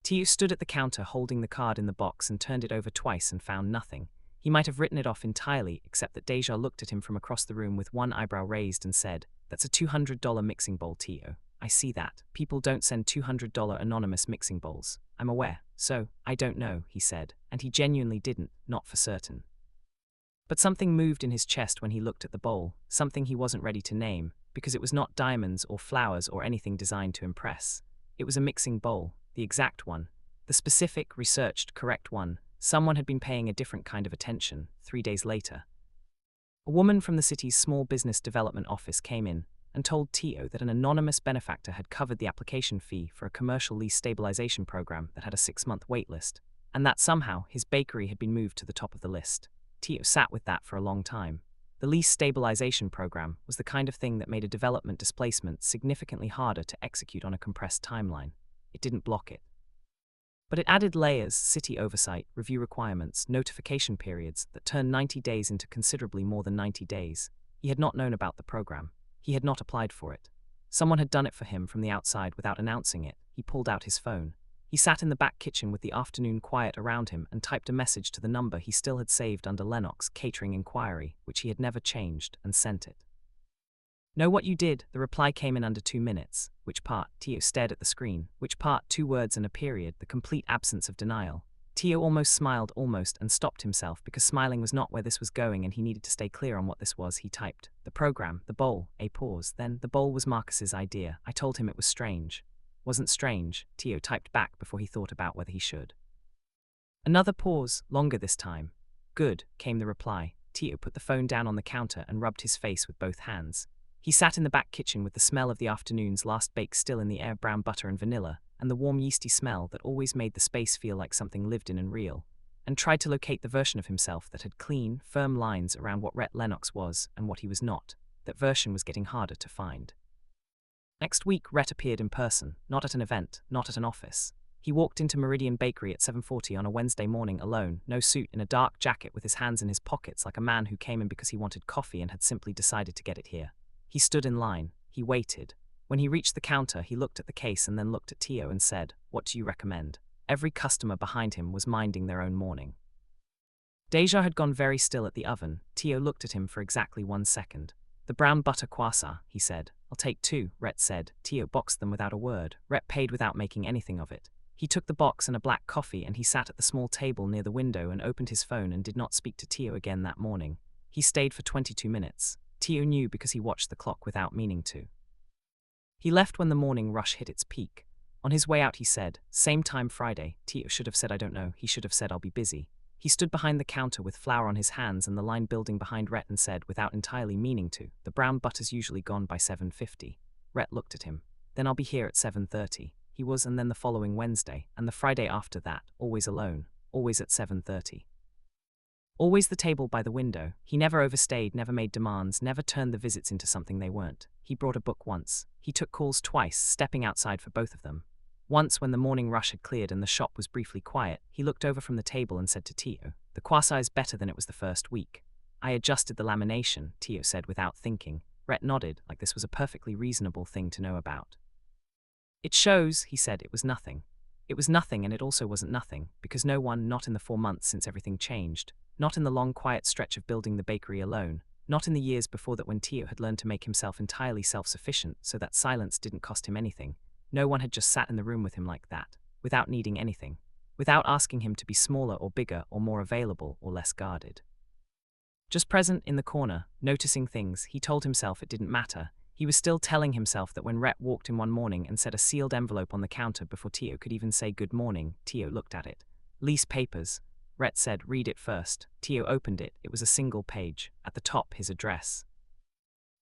Tio stood at the counter holding the card in the box and turned it over twice and found nothing. He might have written it off entirely, except that Deja looked at him from across the room with one eyebrow raised and said, "That's a $200 mixing bowl, Tio. I see that. People don't send $200 anonymous mixing bowls. I'm aware. So, I don't know," he said, and he genuinely didn't, not for certain. But something moved in his chest when he looked at the bowl, something he wasn't ready to name, because it was not diamonds or flowers or anything designed to impress. It was a mixing bowl, the exact one, the specific, researched, correct one. Someone had been paying a different kind of attention. 3 days later, a woman from the city's small business development office came in and told Tio that an anonymous benefactor had covered the application fee for a commercial lease stabilization program that had a 6-month waitlist, and that somehow his bakery had been moved to the top of the list. Tio sat with that for a long time. The lease stabilization program was the kind of thing that made a development displacement significantly harder to execute on a compressed timeline. It didn't block it. But it added layers, city oversight, review requirements, notification periods that turned 90 days into considerably more than 90 days. He had not known about the program. He had not applied for it. Someone had done it for him from the outside without announcing it. He pulled out his phone. He sat in the back kitchen with the afternoon quiet around him and typed a message to the number he still had saved under Lennox Catering Inquiry, which he had never changed, and sent it. "Know what you did?" The reply came in under 2 minutes. Which part? Tio stared at the screen. Which part? 2 words and a period, the complete absence of denial. Tio almost smiled, and stopped himself because smiling was not where this was going and he needed to stay clear on what this was. He typed, "The program, the bowl," a pause, then, "The bowl was Marcus's idea. I told him it was strange." "Wasn't strange," Tio typed back before he thought about whether he should. Another pause, longer this time. "Good," came the reply. Tio put the phone down on the counter and rubbed his face with both hands. He sat in the back kitchen with the smell of the afternoon's last bake still in the air, brown butter and vanilla, and the warm yeasty smell that always made the space feel like something lived in and real, and tried to locate the version of himself that had clean, firm lines around what Rhett Lennox was and what he was not. That version was getting harder to find. Next week, Rhett appeared in person, not at an event, not at an office. He walked into Meridian Bakery at 7:40 on a Wednesday morning alone, no suit, in a dark jacket with his hands in his pockets like a man who came in because he wanted coffee and had simply decided to get it here. He stood in line. He waited. When he reached the counter, he looked at the case and then looked at Tio and said, "What do you recommend?" Every customer behind him was minding their own morning. Deja had gone very still at the oven. Tio looked at him for exactly 1 second. "The brown butter croissant," he said. "I'll take 2, Rhett said. Tio boxed them without a word. Rhett paid without making anything of it. He took the box and a black coffee and he sat at the small table near the window and opened his phone and did not speak to Tio again that morning. He stayed for 22 minutes. Tio knew because he watched the clock without meaning to. He left when the morning rush hit its peak. On his way out he said, "Same time Friday." Tio should have said, "I don't know." He should have said, "I'll be busy." He stood behind the counter with flour on his hands and the line building behind Rhett and said, without entirely meaning to, "The brown butter's usually gone by 7:50. Rhett looked at him. "Then I'll be here at 7:30. He was, and then the following Wednesday, and the Friday after that, always alone, always at 7:30. Always the table by the window. He never overstayed, never made demands, never turned the visits into something they weren't. He brought a book once. He took calls twice, stepping outside for both of them. Once, when the morning rush had cleared and the shop was briefly quiet, he looked over from the table and said to Tio, "The croissant is better than it was the first week." "I adjusted the lamination," Tio said without thinking. Rhett nodded, like this was a perfectly reasonable thing to know about. "It shows," he said. "It was nothing. It was nothing, and it also wasn't nothing, because no one, not in the 4 months since everything changed, not in the long quiet stretch of building the bakery alone, not in the years before that when Tio had learned to make himself entirely self-sufficient so that silence didn't cost him anything, no one had just sat in the room with him like that, without needing anything, without asking him to be smaller or bigger or more available or less guarded. Just present in the corner, noticing things, he told himself it didn't matter. He was still telling himself that when Rhett walked in one morning and set a sealed envelope on the counter before Tio could even say good morning, Tio looked at it. "Lease papers." Rhett said, "Read it first." Tio opened it. It was a single page. At the top, his address.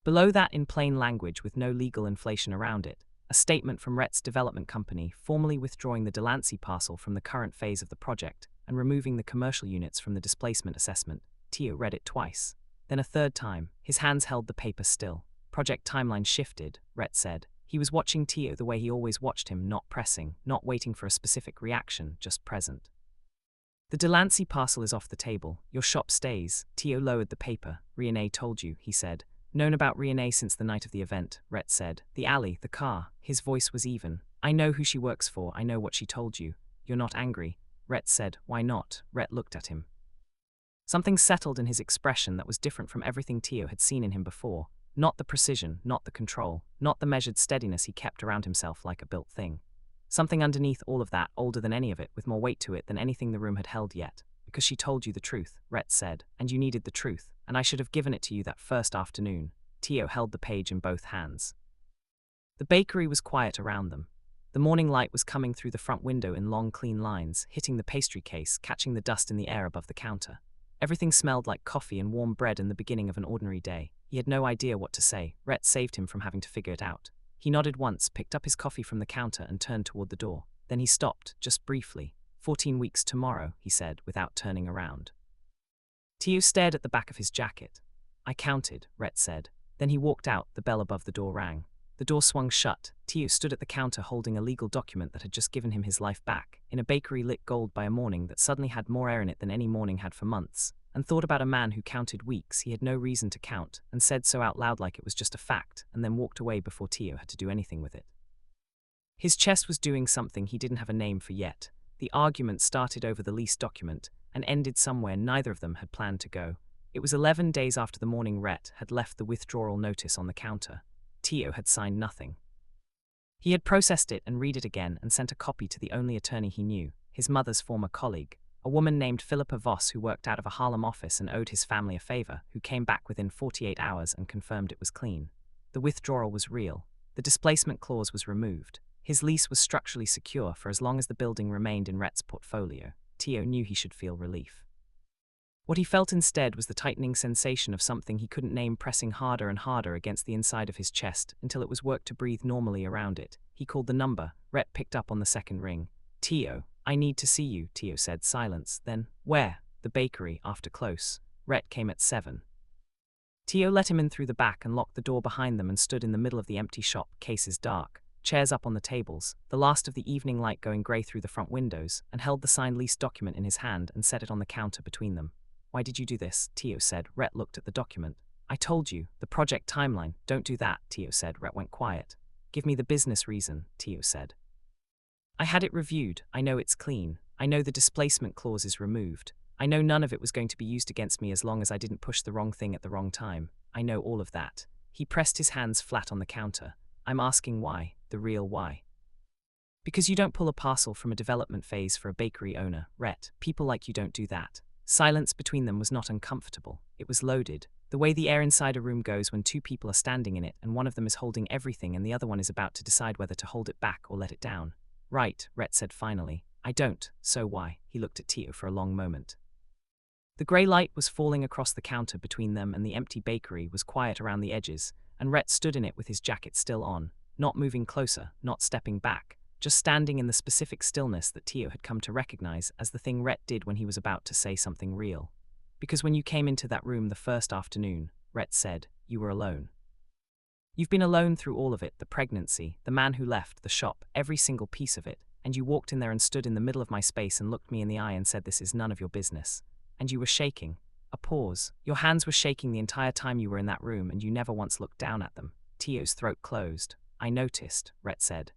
Below that, in plain language with no legal inflation around it, a statement from Rhett's development company formally withdrawing the Delancey parcel from the current phase of the project and removing the commercial units from the displacement assessment. Tio read it twice. Then a third time. His hands held the paper still. Project timeline shifted, Rhett said. He was watching Tio the way he always watched him, not pressing, not waiting for a specific reaction, just present. The Delancey parcel is off the table. Your shop stays. Tio lowered the paper. Riene told you, he said. Known about Riene since the night of the event, Rhett said. The alley, the car. His voice was even. I know who she works for. I know what she told you. You're not angry. Rhett said. Why not? Rhett looked at him. Something settled in his expression that was different from everything Tio had seen in him before. Not the precision, not the control, not the measured steadiness he kept around himself like a built thing. Something underneath all of that, older than any of it, with more weight to it than anything the room had held yet. Because she told you the truth, Rhett said, and you needed the truth, and I should have given it to you that first afternoon. Tio held the page in both hands. The bakery was quiet around them. The morning light was coming through the front window in long, clean lines, hitting the pastry case, catching the dust in the air above the counter. Everything smelled like coffee and warm bread in the beginning of an ordinary day. He had no idea what to say. Rhett saved him from having to figure it out. He nodded once, picked up his coffee from the counter and turned toward the door. Then he stopped, just briefly. 14 weeks tomorrow, he said, without turning around. Tio stared at the back of his jacket. I counted, Rhett said. Then he walked out. The bell above the door rang. The door swung shut. Tio stood at the counter holding a legal document that had just given him his life back, in a bakery lit gold by a morning that suddenly had more air in it than any morning had for months, and thought about a man who counted weeks he had no reason to count, and said so out loud like it was just a fact, and then walked away before Tio had to do anything with it. His chest was doing something he didn't have a name for yet. The argument started over the lease document, and ended somewhere neither of them had planned to go. It was 11 days after the morning Rhett had left the withdrawal notice on the counter. Tio had signed nothing. He had processed it and read it again and sent a copy to the only attorney he knew, his mother's former colleague, a woman named Philippa Voss who worked out of a Harlem office and owed his family a favor, who came back within 48 hours and confirmed it was clean. The withdrawal was real. The displacement clause was removed. His lease was structurally secure for as long as the building remained in Rhett's portfolio. Tio knew he should feel relief. What he felt instead was the tightening sensation of something he couldn't name pressing harder and harder against the inside of his chest until it was work to breathe normally around it. He called the number. Rhett picked up on the second ring. Tio, I need to see you, Tio said. Silence. Then, where? The bakery, after close. Rhett came at 7. Tio let him in through the back and locked the door behind them and stood in the middle of the empty shop, cases dark, chairs up on the tables, the last of the evening light going grey through the front windows, and held the signed lease document in his hand and set it on the counter between them. Why did you do this? Tio said. Rhett looked at the document. I told you, the project timeline. Don't do that, Tio said. Rhett went quiet. Give me the business reason, Tio said. I had it reviewed. I know it's clean. I know the displacement clause is removed. I know none of it was going to be used against me as long as I didn't push the wrong thing at the wrong time. I know all of that. He pressed his hands flat on the counter. I'm asking why, the real why. Because you don't pull a parcel from a development phase for a bakery owner, Rhett. People like you don't do that. Silence between them was not uncomfortable. It was loaded. The way the air inside a room goes when two people are standing in it and one of them is holding everything and the other one is about to decide whether to hold it back or let it down. Right, Rhett said finally. I don't, so why? He looked at Tio for a long moment. The grey light was falling across the counter between them and the empty bakery was quiet around the edges, and Rhett stood in it with his jacket still on, not moving closer, not stepping back, just standing in the specific stillness that Tio had come to recognize as the thing Rhett did when he was about to say something real. Because when you came into that room the first afternoon, Rhett said, you were alone. You've been alone through all of it, the pregnancy, the man who left, the shop, every single piece of it, and you walked in there and stood in the middle of my space and looked me in the eye and said this is none of your business. And you were shaking. A pause. Your hands were shaking the entire time you were in that room and you never once looked down at them. Tio's throat closed. I noticed, Rhett said.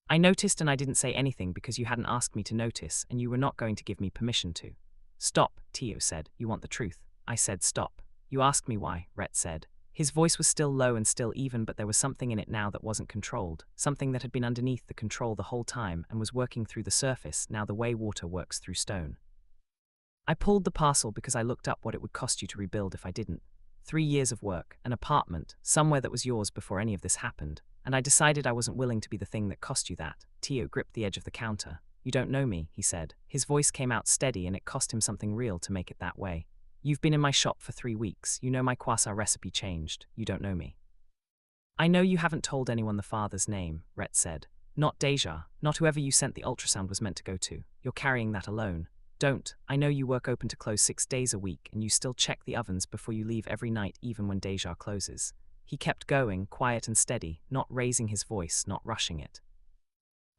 I noticed and I didn't say anything because you hadn't asked me to notice and you were not going to give me permission to. Stop, Tio said. You want the truth. I said stop. You asked me why, Rhett said. His voice was still low and still even, but there was something in it now that wasn't controlled, something that had been underneath the control the whole time and was working through the surface now the way water works through stone. I pulled the parcel because I looked up what it would cost you to rebuild if I didn't. 3 years of work, an apartment, somewhere that was yours before any of this happened, and I decided I wasn't willing to be the thing that cost you that. Tio gripped the edge of the counter. You don't know me, he said. His voice came out steady and it cost him something real to make it that way. You've been in my shop for 3 weeks. You know my croissant recipe changed. You don't know me. I know you haven't told anyone the father's name, Rhett said. Not Deja, not whoever you sent the ultrasound was meant to go to. You're carrying that alone. Don't. I know you work open to close 6 days a week and you still check the ovens before you leave every night even when Deja closes. He kept going, quiet and steady, not raising his voice, not rushing it.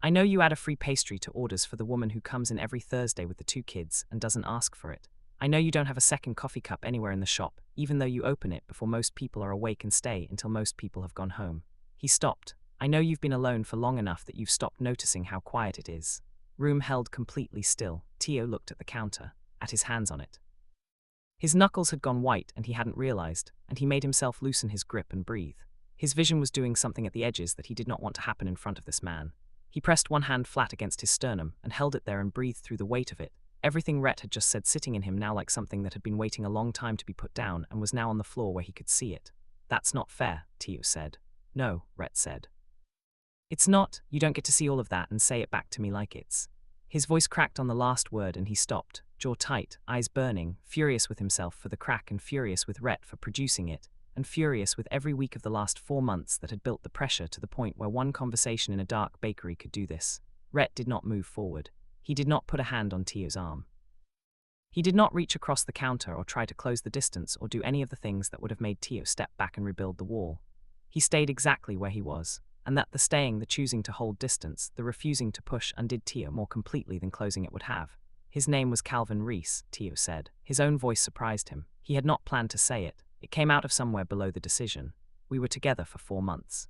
I know you add a free pastry to orders for the woman who comes in every Thursday with the 2 kids and doesn't ask for it. I know you don't have a second coffee cup anywhere in the shop, even though you open it before most people are awake and stay until most people have gone home. He stopped. I know you've been alone for long enough that you've stopped noticing how quiet it is. Room held completely still. Tio looked at the counter, at his hands on it. His knuckles had gone white and he hadn't realized, and he made himself loosen his grip and breathe. His vision was doing something at the edges that he did not want to happen in front of this man. He pressed one hand flat against his sternum and held it there and breathed through the weight of it. Everything Rhett had just said sitting in him now like something that had been waiting a long time to be put down and was now on the floor where he could see it. That's not fair, Tio said. No, Rhett said. It's not, you don't get to see all of that and say it back to me like it's. His voice cracked on the last word and he stopped, jaw tight, eyes burning, furious with himself for the crack and furious with Rhett for producing it, and furious with every week of the last 4 months that had built the pressure to the point where one conversation in a dark bakery could do this. Rhett did not move forward. He did not put a hand on Tio's arm. He did not reach across the counter or try to close the distance or do any of the things that would have made Tio step back and rebuild the wall. He stayed exactly where he was, and that the staying, the choosing to hold distance, the refusing to push undid Tio more completely than closing it would have. His name was Calvin Reese, Tio said. His own voice surprised him. He had not planned to say it. It came out of somewhere below the decision. We were together for 4 months.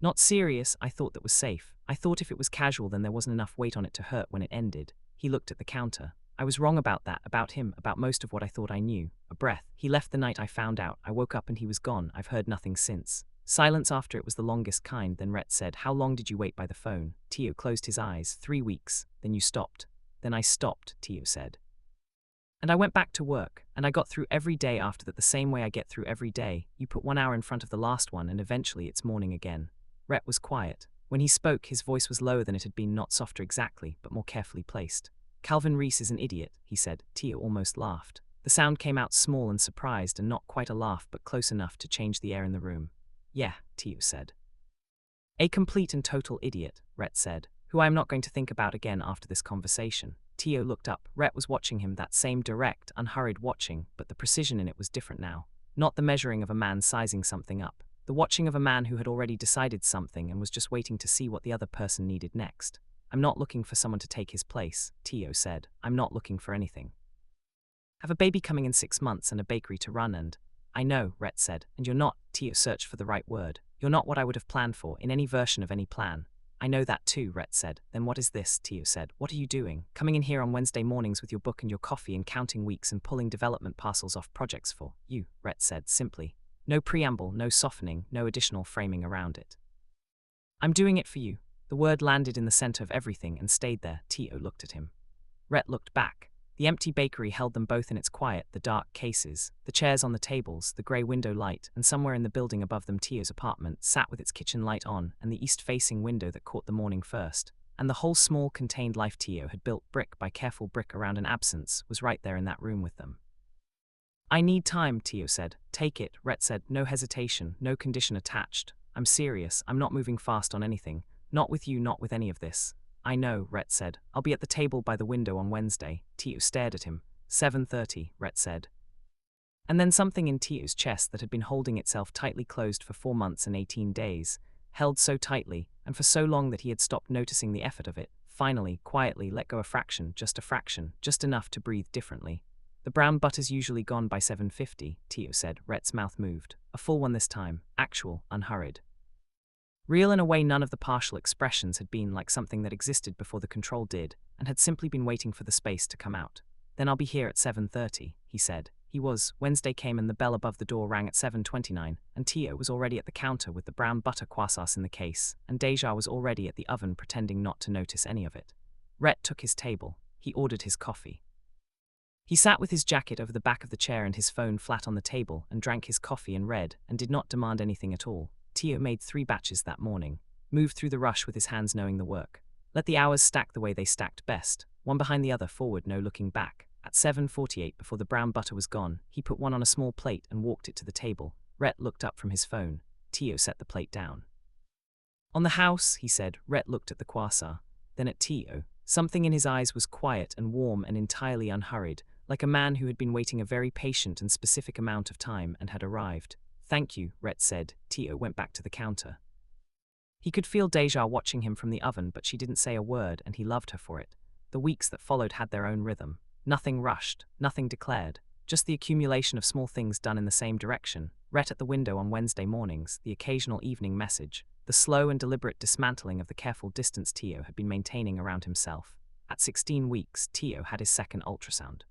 Not serious, I thought that was safe. I thought if it was casual then there wasn't enough weight on it to hurt when it ended. He looked at the counter. I was wrong about that, about him, about most of what I thought I knew. A breath. He left the night I found out. I woke up and he was gone. I've heard nothing since. Silence after it was the longest kind. Then Rhett said, how long did you wait by the phone? Tio closed his eyes. 3 weeks. Then you stopped. Then I stopped, Tio said. And I went back to work, and I got through every day after that the same way I get through every day. You put 1 hour in front of the last one and eventually it's morning again. Rhett was quiet. When he spoke, his voice was lower than it had been, not softer exactly, but more carefully placed. Calvin Reese is an idiot, he said. Tio almost laughed. The sound came out small and surprised and not quite a laugh but close enough to change the air in the room. Yeah, Tio said. A complete and total idiot, Rhett said, who I am not going to think about again after this conversation. Tio looked up. Rhett was watching him, that same direct, unhurried watching, but the precision in it was different now. Not the measuring of a man sizing something up. The watching of a man who had already decided something and was just waiting to see what the other person needed next. I'm not looking for someone to take his place, Tio said. I'm not looking for anything. Have a baby coming in 6 months and a bakery to run and… I know, Rhett said, and you're not, Tio searched for the right word. You're not what I would have planned for in any version of any plan. I know that too, Rhett said. Then what is this, Tio said. What are you doing? Coming in here on Wednesday mornings with your book and your coffee and counting weeks and pulling development parcels off projects for you, Rhett said simply. No preamble, no softening, no additional framing around it. I'm doing it for you. The word landed in the center of everything and stayed there. Tio looked at him. Rhett looked back. The empty bakery held them both in its quiet, the dark cases, the chairs on the tables, the grey window light, and somewhere in the building above them Tio's apartment sat with its kitchen light on and the east-facing window that caught the morning first, and the whole small contained life Tio had built brick by careful brick around an absence was right there in that room with them. I need time, Tio said. Take it, Rhett said, no hesitation, no condition attached. I'm serious, I'm not moving fast on anything, not with you, not with any of this. I know, Rhett said. I'll be at the table by the window on Wednesday. Tio stared at him. 7:30, Rhett said. And then something in Tio's chest that had been holding itself tightly closed for 4 months and 18 days, held so tightly, and for so long that he had stopped noticing the effort of it, finally, quietly let go a fraction, just enough to breathe differently. The brown butter's usually gone by 7:50, Tio said. Rhett's mouth moved. A full one this time, actual, unhurried. Real in a way none of the partial expressions had been like something that existed before the control did, and had simply been waiting for the space to come out. Then I'll be here at 7:30, he said. He was. Wednesday came and the bell above the door rang at 7:29, and Tio was already at the counter with the brown butter croissants in the case, and Deja was already at the oven pretending not to notice any of it. Rhett took his table. He ordered his coffee. He sat with his jacket over the back of the chair and his phone flat on the table and drank his coffee and read, and did not demand anything at all. Tio made 3 batches that morning, moved through the rush with his hands knowing the work. Let the hours stack the way they stacked best, one behind the other, forward, no looking back. At 7:48, before the brown butter was gone, he put one on a small plate and walked it to the table. Rhett looked up from his phone. Tio set the plate down. On the house, he said. Rhett looked at the croissant, then at Tio. Something in his eyes was quiet and warm and entirely unhurried, like a man who had been waiting a very patient and specific amount of time and had arrived. Thank you, Rhett said. Tio went back to the counter. He could feel Deja watching him from the oven, but she didn't say a word, and he loved her for it. The weeks that followed had their own rhythm. Nothing rushed, nothing declared, just the accumulation of small things done in the same direction. Rhett at the window on Wednesday mornings, the occasional evening message, the slow and deliberate dismantling of the careful distance Tio had been maintaining around himself. At 16 weeks, Tio had his second ultrasound.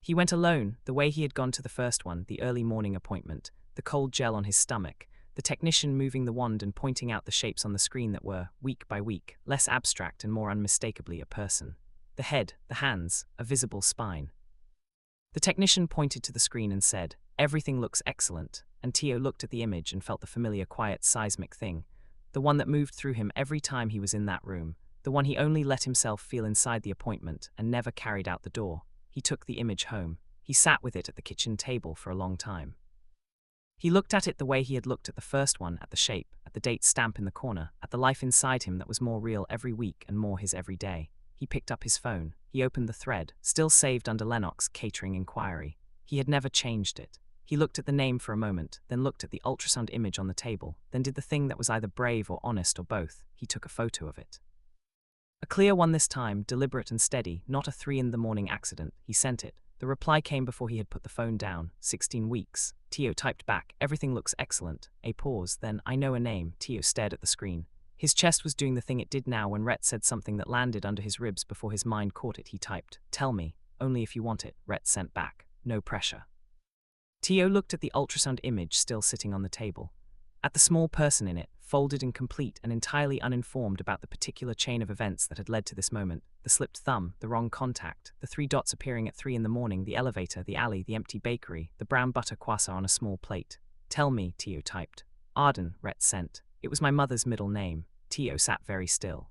He went alone, the way he had gone to the first one, the early morning appointment, the cold gel on his stomach, the technician moving the wand and pointing out the shapes on the screen that were, week by week, less abstract and more unmistakably a person. The head, the hands, a visible spine. The technician pointed to the screen and said, "Everything looks excellent," and Tio looked at the image and felt the familiar quiet seismic thing, the one that moved through him every time he was in that room, the one he only let himself feel inside the appointment and never carried out the door. He took the image home. He sat with it at the kitchen table for a long time. He looked at it the way he had looked at the first one, at the shape, at the date stamp in the corner, at the life inside him that was more real every week and more his every day. He picked up his phone. He opened the thread, still saved under Lennox Catering Inquiry. He had never changed it. He looked at the name for a moment, then looked at the ultrasound image on the table, then did the thing that was either brave or honest or both. He took a photo of it. A clear one this time, deliberate and steady, not a 3 a.m. accident. He sent it. The reply came before he had put the phone down. 16 weeks. Tio typed back, "Everything looks excellent." A pause, then, "I know a name." Tio stared at the screen. His chest was doing the thing it did now when Rhett said something that landed under his ribs before his mind caught it. He typed, "Tell me, only if you want it." Rhett sent back, "No pressure." Tio looked at the ultrasound image still sitting on the table. At the small person in it, folded and complete and entirely uninformed about the particular chain of events that had led to this moment, the slipped thumb, the wrong contact, the 3 dots appearing at 3 a.m, the elevator, the alley, the empty bakery, the brown butter croissant on a small plate. "Tell me," Tio typed. "Arden," Rhett sent. It was my mother's middle name. Tio sat very still.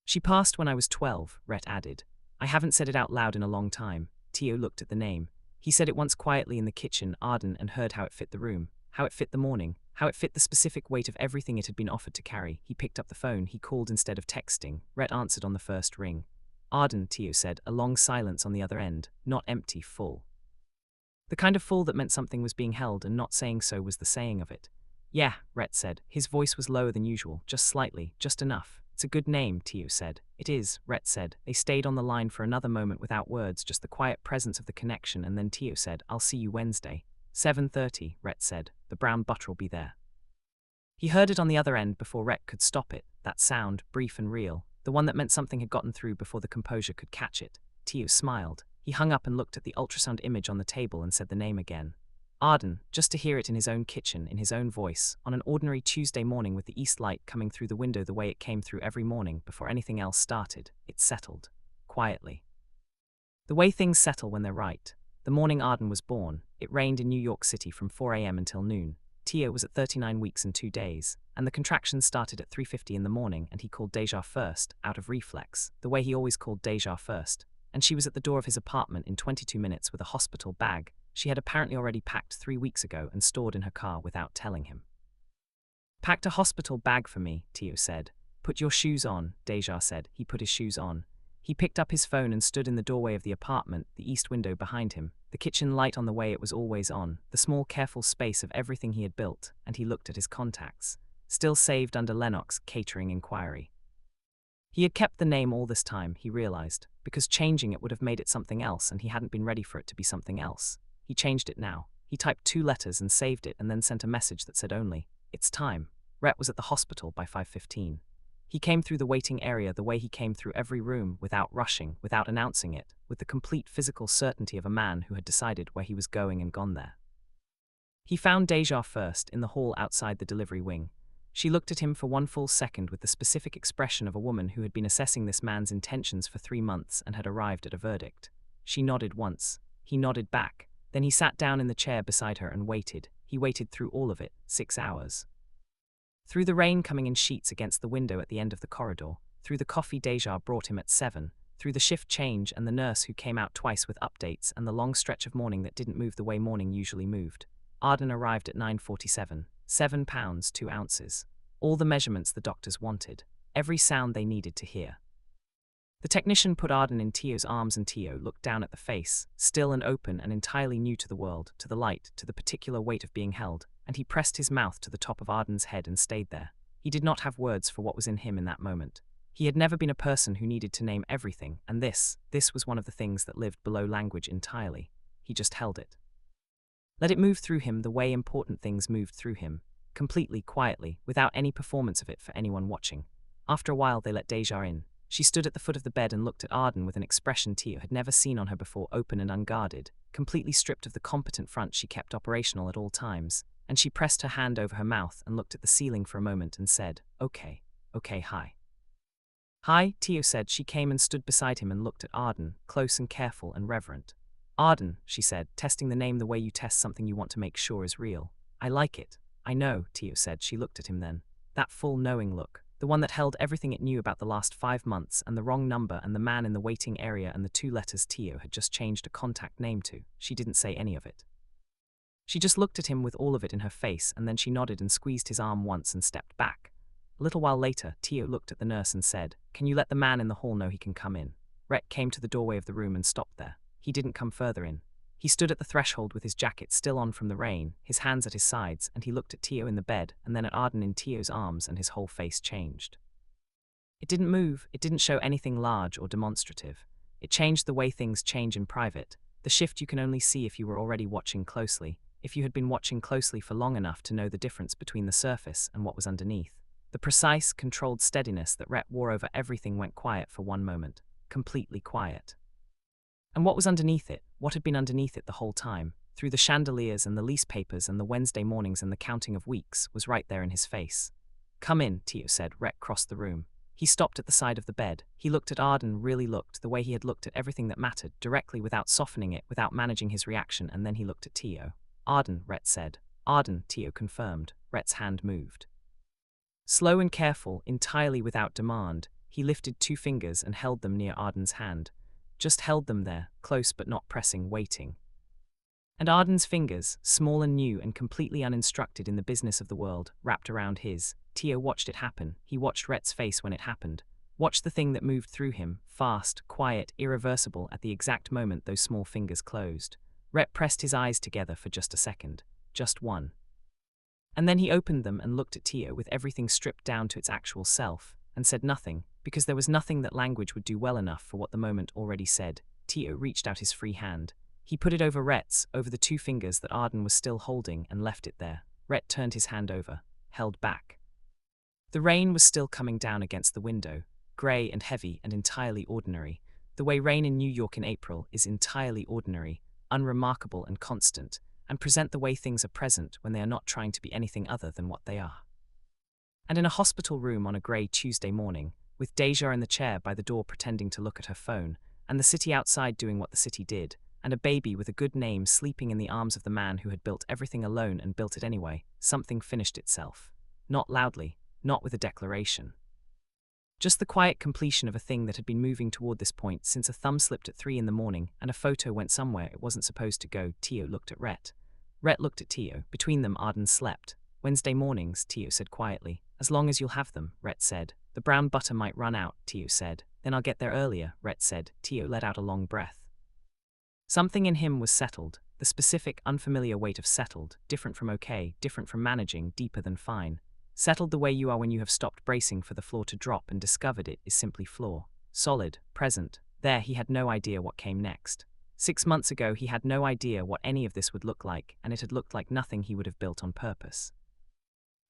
"She passed when I was 12, Rhett added. "I haven't said it out loud in a long time." Tio looked at the name. He said it once quietly in the kitchen, Arden, and heard how it fit the room, how it fit the morning, how it fit the specific weight of everything it had been offered to carry. He picked up the phone. He called instead of texting. Rhett answered on the first ring. "Arden," Tio said, a long silence on the other end, not empty, full. The kind of full that meant something was being held and not saying so was the saying of it. "Yeah," Rhett said. His voice was lower than usual, just slightly, just enough. "It's a good name," Tio said. "It is," Rhett said. They stayed on the line for another moment without words, just the quiet presence of the connection, and then Tio said, "I'll see you Wednesday." 7:30, Rhett said. "The brown butter'll be there." He heard it on the other end before Rhett could stop it, that sound, brief and real, the one that meant something had gotten through before the composure could catch it. Tio smiled. He hung up and looked at the ultrasound image on the table and said the name again. Arden, just to hear it in his own kitchen, in his own voice, on an ordinary Tuesday morning with the east light coming through the window the way it came through every morning before anything else started, it settled. Quietly. The way things settle when they're right. The morning Arden was born, it rained in New York City from 4 a.m. until noon. Tio was at 39 weeks and 2 days, and the contractions started at 3:50 in the morning, and he called Deja first, out of reflex, the way he always called Deja first, and she was at the door of his apartment in 22 minutes with a hospital bag she had apparently already packed 3 weeks ago and stored in her car without telling him. "Packed a hospital bag for me," Tio said. "Put your shoes on," Deja said. He put his shoes on. He picked up his phone and stood in the doorway of the apartment, the east window behind him, the kitchen light on the way it was always on, the small careful space of everything he had built, and he looked at his contacts, still saved under Lennox Catering Inquiry. He had kept the name all this time, he realized, because changing it would have made it something else and he hadn't been ready for it to be something else. He changed it now. He typed 2 letters and saved it and then sent a message that said only, "It's time." Rhett was at the hospital by 5:15. He came through the waiting area the way he came through every room, without rushing, without announcing it, with the complete physical certainty of a man who had decided where he was going and gone there. He found Deja first, in the hall outside the delivery wing. She looked at him for 1 full second with the specific expression of a woman who had been assessing this man's intentions for 3 months and had arrived at a verdict. She nodded once. He nodded back. Then he sat down in the chair beside her and waited. He waited through all of it, 6 hours. Through the rain coming in sheets against the window at the end of the corridor, through the coffee Deja brought him at 7, through the shift change and the nurse who came out twice with updates and the long stretch of morning that didn't move the way morning usually moved. Arden arrived at 9:47, 7 pounds 2 ounces. All the measurements the doctors wanted, every sound they needed to hear. The technician put Arden in Tio's arms and Tio looked down at the face, still and open and entirely new to the world, to the light, to the particular weight of being held, and he pressed his mouth to the top of Arden's head and stayed there. He did not have words for what was in him in that moment. He had never been a person who needed to name everything, and this was one of the things that lived below language entirely. He just held it. Let it move through him the way important things moved through him, completely, quietly, without any performance of it for anyone watching. After a while they let Deja in. She stood at the foot of the bed and looked at Arden with an expression Tio had never seen on her before, open and unguarded, completely stripped of the competent front she kept operational at all times, and she pressed her hand over her mouth and looked at the ceiling for a moment and said, Okay, hi. Hi, Tio said. She came and stood beside him and looked at Arden, close and careful and reverent. Arden, she said, testing the name the way you test something you want to make sure is real. I like it. I know, Tio said. She looked at him then. That full knowing look. The one that held everything it knew about the last 5 months and the wrong number and the man in the waiting area and the 2 letters Tio had just changed a contact name to. She didn't say any of it. She just looked at him with all of it in her face, and then she nodded and squeezed his arm once and stepped back. A little while later, Tio looked at the nurse and said, Can you let the man in the hall know he can come in? Rhett came to the doorway of the room and stopped there. He didn't come further in. He stood at the threshold with his jacket still on from the rain, his hands at his sides, and he looked at Tio in the bed and then at Arden in Tio's arms, and his whole face changed. It didn't move, it didn't show anything large or demonstrative. It changed the way things change in private, the shift you can only see if you were already watching closely, if you had been watching closely for long enough to know the difference between the surface and what was underneath. The precise, controlled steadiness that Rhett wore over everything went quiet for one moment, completely quiet. And what was underneath it, what had been underneath it the whole time, through the chandeliers and the lease papers and the Wednesday mornings and the counting of weeks, was right there in his face. Come in, Tio said. Rhett crossed the room. He stopped at the side of the bed. He looked at Arden, really looked, the way he had looked at everything that mattered, directly, without softening it, without managing his reaction, and then he looked at Tio. Arden, Rhett said. Arden, Tio confirmed. Rhett's hand moved. Slow and careful, entirely without demand, he lifted 2 fingers and held them near Arden's hand. Just held them there, close but not pressing, waiting. And Arden's fingers, small and new and completely uninstructed in the business of the world, wrapped around his. Tio watched it happen. He watched Rhett's face when it happened. Watched the thing that moved through him, fast, quiet, irreversible, at the exact moment those small fingers closed. Rhett pressed his eyes together for just a second. Just one. And then he opened them and looked at Tio with everything stripped down to its actual self, and said nothing, because there was nothing that language would do well enough for what the moment already said. Tio reached out his free hand. He put it over Rhett's, over the 2 fingers that Arden was still holding, and left it there. Rhett turned his hand over, held back. The rain was still coming down against the window, grey and heavy and entirely ordinary. The way rain in New York in April is entirely ordinary, unremarkable and constant, and present the way things are present when they are not trying to be anything other than what they are. And in a hospital room on a grey Tuesday morning, with Deja in the chair by the door pretending to look at her phone, and the city outside doing what the city did, and a baby with a good name sleeping in the arms of the man who had built everything alone and built it anyway, something finished itself. Not loudly, not with a declaration. Just the quiet completion of a thing that had been moving toward this point since a thumb slipped at 3 in the morning and a photo went somewhere it wasn't supposed to go. Tio looked at Rhett. Rhett looked at Tio. Between them, Arden slept. Wednesday mornings, Tio said quietly. As long as you'll have them, Rhett said. The brown butter might run out, Tio said. Then I'll get there earlier, Rhett said. Tio let out a long breath. Something in him was settled, the specific, unfamiliar weight of settled, different from okay, different from managing, deeper than fine. Settled the way you are when you have stopped bracing for the floor to drop and discovered it is simply floor. Solid, present. There he had no idea what came next. 6 months ago he had no idea what any of this would look like, and it had looked like nothing he would have built on purpose.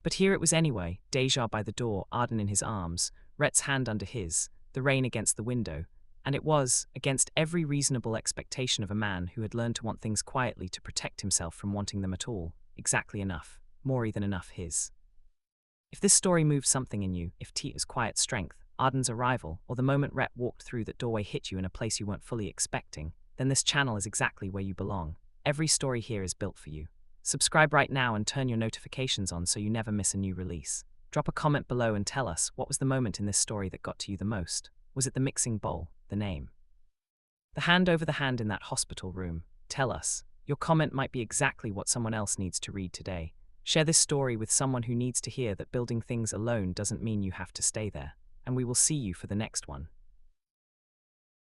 But here it was anyway, Deja by the door, Arden in his arms, Rhett's hand under his, the rain against the window, and it was, against every reasonable expectation of a man who had learned to want things quietly to protect himself from wanting them at all, exactly enough, more than enough his. If this story moved something in you, if Tio's quiet strength, Arden's arrival, or the moment Rhett walked through that doorway hit you in a place you weren't fully expecting, then this channel is exactly where you belong. Every story here is built for you. Subscribe right now and turn your notifications on so you never miss a new release. Drop a comment below and tell us, what was the moment in this story that got to you the most? Was it the mixing bowl, the name? The hand over the hand in that hospital room? Tell us. Your comment might be exactly what someone else needs to read today. Share this story with someone who needs to hear that building things alone doesn't mean you have to stay there. And we will see you for the next one.